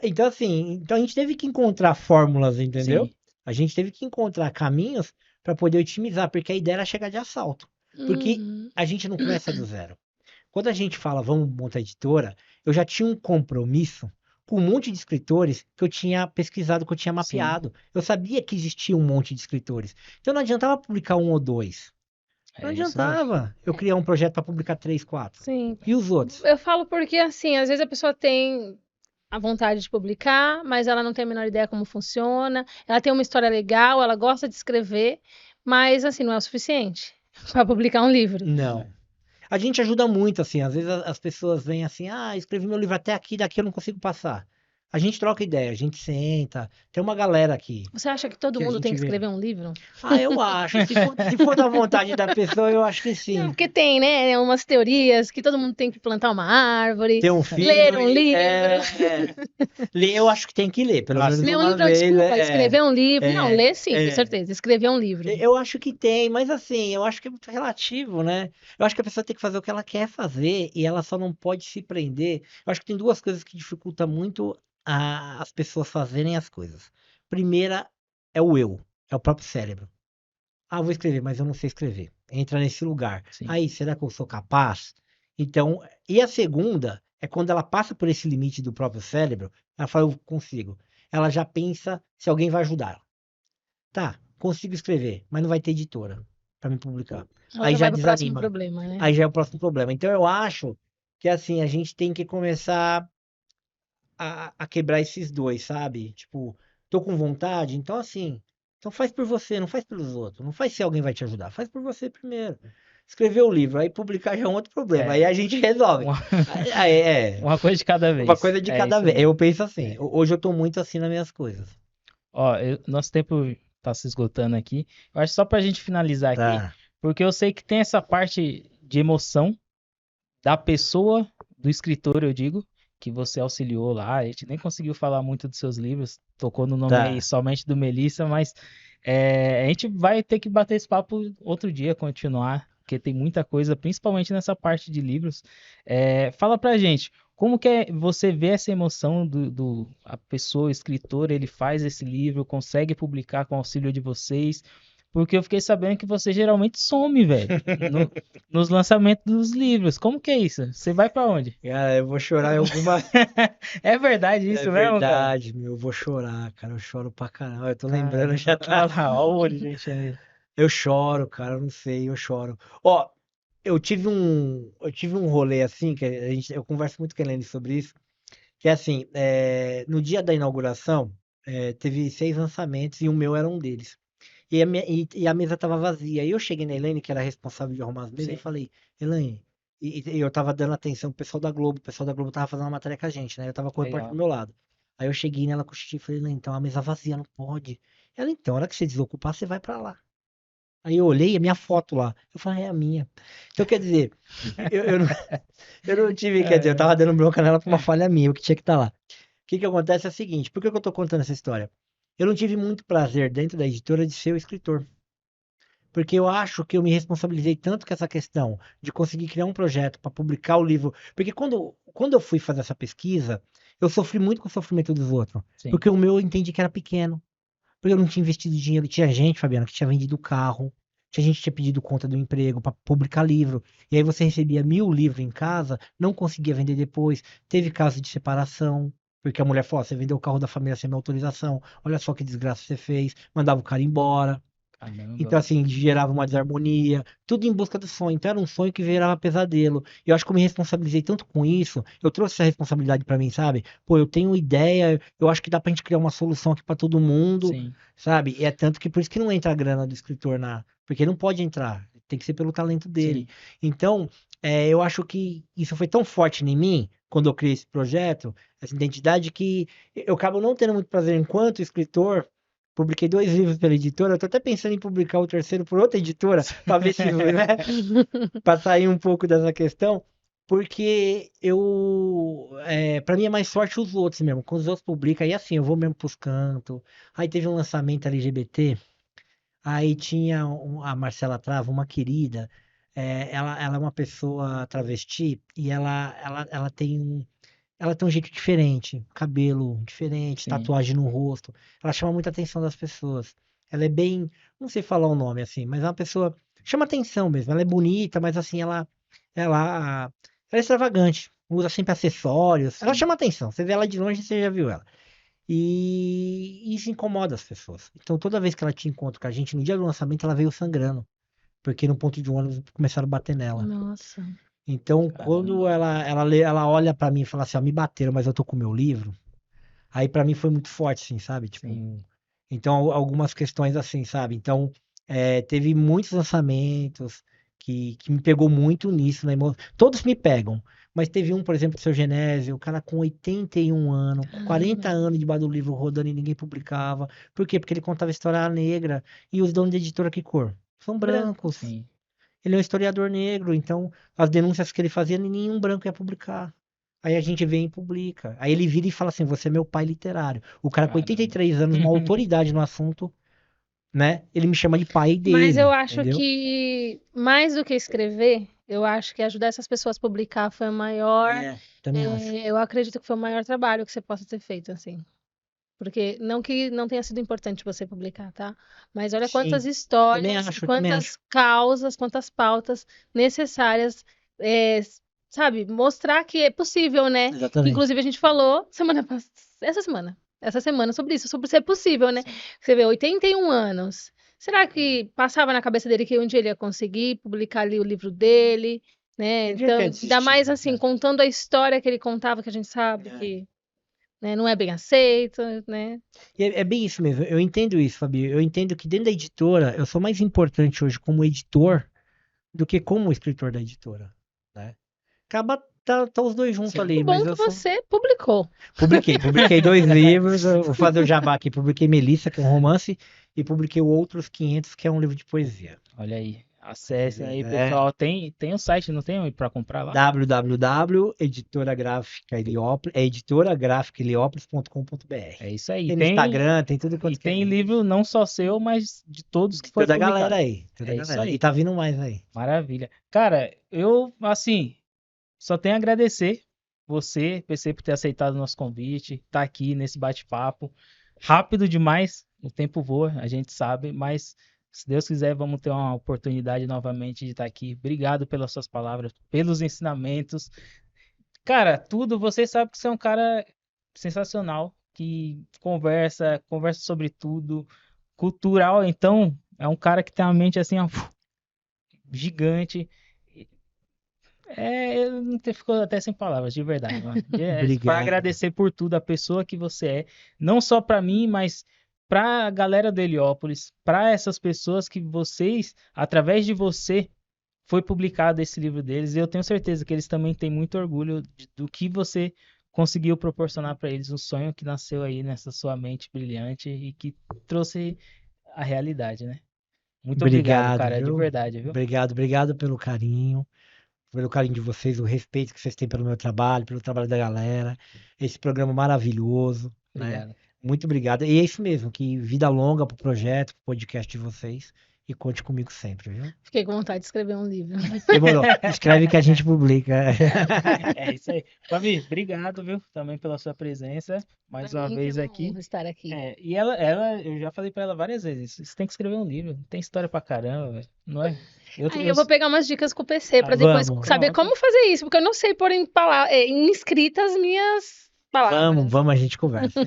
C: Então, assim, a gente teve que encontrar fórmulas, entendeu?
A: Sim.
C: A gente teve que encontrar caminhos para poder otimizar, porque a ideia era chegar de assalto. Porque
B: Uhum.
C: a gente não começa do zero. Quando a gente fala, vamos montar editora, eu já tinha um compromisso com um monte de escritores que eu tinha pesquisado, que eu tinha
A: Sim.
C: mapeado. Eu sabia que existia um monte de escritores. Então não adiantava publicar um ou dois. Não
A: É isso mesmo.
C: adiantava eu criar um projeto para publicar 3, 4.
B: Sim.
C: E os outros?
B: Eu falo porque, assim, às vezes a pessoa tem a vontade de publicar, mas ela não tem a menor ideia como funciona. Ela tem uma história legal, ela gosta de escrever, mas, assim, não é o suficiente para publicar um livro.
C: Não. A gente ajuda muito, assim, às vezes as pessoas vêm assim, escrevi meu livro até aqui, daqui eu não consigo passar. A gente troca ideia, a gente senta, tem uma galera aqui
B: Você acha que todo
C: que a
B: mundo tem
C: gente
B: que
C: vê.
B: escrever um livro?
C: Eu acho, se for da vontade da pessoa, eu acho que
B: Não,
C: sim.
B: porque tem, né, umas teorias que todo mundo tem que plantar uma árvore,
C: Ter um filho,
B: ler um livro.
C: ler, eu acho que tem que ler, pelo menos
B: Ler um
C: uma
B: livro,
C: vez.
B: desculpa, escrever um livro. Não, ler sim, com
C: é.
B: certeza. Escrever um livro.
C: Eu acho que tem, mas assim, eu acho que é muito relativo, né? Eu acho que a pessoa tem que fazer o que ela quer fazer e ela só não pode se prender. Eu acho que tem duas coisas que dificultam muito as pessoas fazerem as coisas. Primeira é o eu, é o próprio cérebro. Eu vou escrever, mas eu não sei escrever. Entra nesse lugar.
A: Sim.
C: Aí, será que eu sou capaz? Então, e a segunda é quando ela passa por esse limite do próprio cérebro, ela fala, eu consigo. Ela já pensa se alguém vai ajudar. Tá, consigo escrever, mas não vai ter editora para me publicar. Aí já
B: vai pro próximo
C: desanima.
B: problema, né?
C: Aí já é o próximo problema. Então eu acho que assim, a gente tem que começar a quebrar esses dois, sabe? Tipo, tô com vontade, então assim, então faz por você, não faz pelos outros. Não faz se alguém vai te ajudar, faz por você primeiro. Escrever o livro, aí publicar já é um outro problema. Aí a gente resolve.
A: Uma coisa de cada vez.
C: Uma coisa de cada
A: isso
C: vez.
A: mesmo.
C: Eu penso assim. Hoje eu tô muito assim nas minhas coisas.
A: Ó, nosso tempo tá se esgotando aqui. Eu acho só pra gente finalizar aqui,
C: Tá.
A: porque eu sei que tem essa parte de emoção da pessoa, do escritor, eu digo, que você auxiliou lá. A gente nem conseguiu falar muito dos seus livros, tocou no nome
C: Tá.
A: aí somente do Melissa, mas a gente vai ter que bater esse papo outro dia, continuar, porque tem muita coisa, principalmente nessa parte de livros. Fala pra gente, como que você vê essa emoção a pessoa, o escritor, ele faz esse livro, consegue publicar com o auxílio de vocês? Porque eu fiquei sabendo que você geralmente some, velho, nos lançamentos dos livros. Como que é isso? Você vai pra onde?
C: Cara, eu vou chorar em alguma.
A: É verdade isso
C: É
A: mesmo, cara?
C: verdade, meu. Eu vou chorar, cara. Eu choro pra caramba. Eu tô lembrando já
A: Olha
C: tá.
A: lá, olha o olho, gente.
C: Eu choro, cara. Eu não sei, eu choro. Ó, eu tive um rolê assim, que eu converso muito com a Helene sobre isso, que é assim, no dia da inauguração, teve 6 lançamentos e o meu era um deles. E a mesa tava vazia. Aí eu cheguei na Helene, que era responsável de arrumar as mesas,
A: Sim.
C: e falei, Helene, e eu tava dando atenção pro pessoal da Globo. O pessoal da Globo tava fazendo uma matéria com a gente, né? Eu tava com o repórter
A: Legal.
C: do meu lado. Aí eu cheguei nela com o Xixi e falei, Helene, então a mesa vazia, não pode. Ela, então, a hora que você desocupar, você vai pra lá. Aí eu olhei a minha foto lá. Eu falei, é a minha. Então, quer dizer, eu não, eu não tive, quer dizer, eu tava dando bronca nela por uma falha minha, o que tinha que estar lá. O que que acontece é o seguinte, por que que eu tô contando essa história? Eu não tive muito prazer dentro da editora de ser o escritor. Porque eu acho que eu me responsabilizei tanto com essa questão de conseguir criar um projeto para publicar o livro. Porque quando eu fui fazer essa pesquisa, eu sofri muito com o sofrimento dos outros.
A: Sim.
C: Porque o meu eu entendi que era pequeno. Porque eu não tinha investido dinheiro. Tinha gente, Fabiana, que tinha vendido carro. Tinha gente que tinha pedido conta do emprego para publicar livro. E aí você recebia 1.000 livros em casa, não conseguia vender depois. Teve caso de separação. Porque a mulher falou: "Ó, você vendeu o carro da família sem minha autorização. Olha só que desgraça você fez." Mandava o cara embora.
A: Caramba.
C: Então, assim, gerava uma desarmonia, tudo em busca do sonho. Então, era um sonho que virava pesadelo. E eu acho que eu me responsabilizei tanto com isso, eu trouxe essa responsabilidade pra mim, sabe? Pô, eu tenho ideia, eu acho que dá pra gente criar uma solução aqui pra todo mundo,
A: Sim,
C: sabe? E é tanto que por isso que não entra a grana do escritor na. Porque não pode entrar, tem que ser pelo talento dele.
A: sim.
C: Então, eu acho que isso foi tão forte em mim, quando eu criei esse projeto, essa identidade, que eu acabo não tendo muito prazer enquanto escritor. Publiquei 2 livros pela editora. Eu tô até pensando em publicar o terceiro por outra editora, para ver se, né, para sair um pouco dessa questão, porque para mim é mais forte os outros mesmo. Quando os outros publicam, aí assim, eu vou mesmo pros cantos. Aí teve um lançamento LGBT, aí tinha a Marcela Trava, uma querida, ela é uma pessoa travesti e ela tem um jeito diferente, cabelo diferente,
A: Sim.
C: tatuagem no rosto. Ela chama muita atenção das pessoas. Ela é bem, não sei falar o nome assim, mas é uma pessoa chama atenção mesmo. Ela é bonita, mas assim ela é extravagante. Usa sempre acessórios. Ela
A: Sim.
C: chama atenção. Você vê ela de longe, você já viu ela. E isso incomoda as pessoas. Então toda vez que ela tinha encontro com a gente, no dia do lançamento, ela veio sangrando, porque no ponto de ônibus começaram a bater nela.
B: Nossa.
C: Então, quando
A: Caramba.
C: ela olha pra mim e fala assim, ó, me bateram, mas eu tô com o meu livro. Aí pra mim foi muito forte, assim, sabe? Tipo,
A: Sim.
C: então algumas questões assim, sabe? Então, teve muitos lançamentos que me pegou muito nisso, né? Todos me pegam, mas teve um, por exemplo, do Seu Genésio, o cara com 81 anos, 40
B: Caramba.
C: anos debaixo do livro rodando e ninguém publicava. Por quê? Porque ele contava história negra e os donos da editora, que cor? São brancos.
A: Sim.
C: Ele é um historiador negro, então as denúncias que ele fazia, nenhum branco ia publicar. Aí a gente vem e publica. Aí ele vira e fala assim: "Você é meu pai literário." O cara com
A: Caramba.
C: 83 anos, uma autoridade no assunto, né? Ele me chama de pai
B: Mas eu
C: dele,
B: acho
C: entendeu?
B: que, mais do que escrever, eu acho que ajudar essas pessoas a publicar foi o maior.
C: Também acho.
B: Eu acredito que foi o maior trabalho que você possa ter feito, assim. Porque não que não tenha sido importante você publicar, tá? Mas olha quantas
C: Sim, também
B: histórias,
C: acho, também acho.
B: quantas causas, quantas pautas necessárias, é, sabe? Mostrar que é possível, né? Que
C: Exatamente.
B: inclusive a gente falou essa semana sobre isso, sobre ser possível, né?
A: Sim.
B: Você vê, 81 anos. Será que passava na cabeça dele que um dia ele ia conseguir publicar ali o livro dele, né?
C: Ele devia
B: Então,
C: ter
B: ainda mais
C: desistido,
B: assim,
C: né?
B: contando a história que ele contava, que a gente sabe
C: É.
B: que, né, não é bem aceito, né?
C: E é bem isso mesmo. Eu entendo isso, Fabi. Eu entendo que dentro da editora, eu sou mais importante hoje como editor do que como escritor da editora, né? Acaba tá os dois juntos
A: Sim.
C: ali,
B: Que bom
C: mas
B: que
C: eu sou.
B: você publicou.
C: Publiquei 2 livros. Eu vou fazer o jabá aqui. Publiquei Melissa, que é um romance, e publiquei o Outros 500, que é um livro de poesia.
A: Olha aí. Acesse aí,
C: É
A: pessoal. Tem um site, não tem para comprar lá?
C: www.editoragráficaeliópolis.com.br.
A: É isso aí.
C: Tem no Instagram, tem tudo
A: E
C: quanto que é
A: tem
C: rede.
A: livro não só seu, mas de todos que foi
C: Toda a galera
A: publicado.
C: aí, toda a
A: É isso
C: galera. E
A: aí.
C: tá vindo mais aí.
A: Maravilha. Cara, eu, assim, só tenho a agradecer você, PC, por ter aceitado o nosso convite, tá aqui nesse bate-papo. Rápido demais, o tempo voa, a gente sabe, mas se Deus quiser, vamos ter uma oportunidade novamente de estar aqui. Obrigado pelas suas palavras, pelos ensinamentos. Cara, tudo, você sabe que você é um cara sensacional, que conversa sobre tudo, cultural, então, é um cara que tem uma mente assim, ó, gigante. Eu não ficou até sem palavras, de verdade, mano. Para
C: Obrigado.
A: agradecer por tudo, a pessoa que você é, não só para mim, mas para a galera do Heliópolis, para essas pessoas que vocês, através de você, foi publicado esse livro deles. E eu tenho certeza que eles também têm muito orgulho do que você conseguiu proporcionar para eles, um sonho que nasceu aí nessa sua mente brilhante e que trouxe a realidade, né? Muito obrigado,
C: Obrigado,
A: cara, de
C: viu?
A: verdade, viu?
C: Obrigado pelo carinho de vocês, o respeito que vocês têm pelo meu trabalho, pelo trabalho da galera. Esse programa maravilhoso, né?
A: Obrigado.
C: Muito obrigado. E é isso mesmo, que vida longa pro projeto, pro podcast de vocês. E conte comigo sempre, viu?
B: Fiquei com vontade de escrever um livro.
C: Demorou. Escreve que a gente publica.
A: É isso aí. Fabi, obrigado, viu? Também pela sua presença mais
B: Pra
A: uma
B: mim,
A: vez
B: que é uma
A: aqui.
B: honra estar aqui.
A: E ela, eu já falei pra ela várias vezes, você tem que escrever um livro, tem história pra caramba, velho, não é?
B: Aí eu vou pegar umas dicas com o PC pra depois
C: Vamos.
B: saber
A: Pronto.
B: como fazer isso, porque eu não sei pôr em escrita as minhas palavras.
C: Vamos, a gente conversa.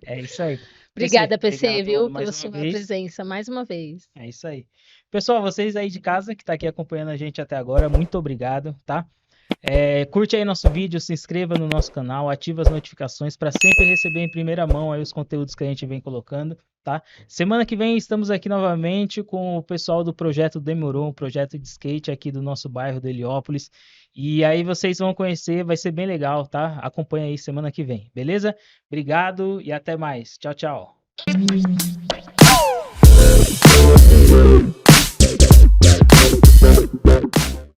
A: É isso aí.
B: Obrigada, PC,
A: obrigado
B: viu,
A: mais
B: pela
A: uma
B: sua
A: vez.
B: presença mais uma vez.
A: É isso aí. Pessoal, vocês aí de casa que tá aqui acompanhando a gente até agora, muito obrigado, tá? Curte aí nosso vídeo, se inscreva no nosso canal, ativa as notificações para sempre receber em primeira mão aí os conteúdos que a gente vem colocando, tá? Semana que vem estamos aqui novamente com o pessoal do projeto Demorou, um projeto de skate aqui do nosso bairro do Heliópolis. E aí vocês vão conhecer, vai ser bem legal, tá? Acompanha aí semana que vem, beleza? Obrigado e até mais. Tchau, tchau.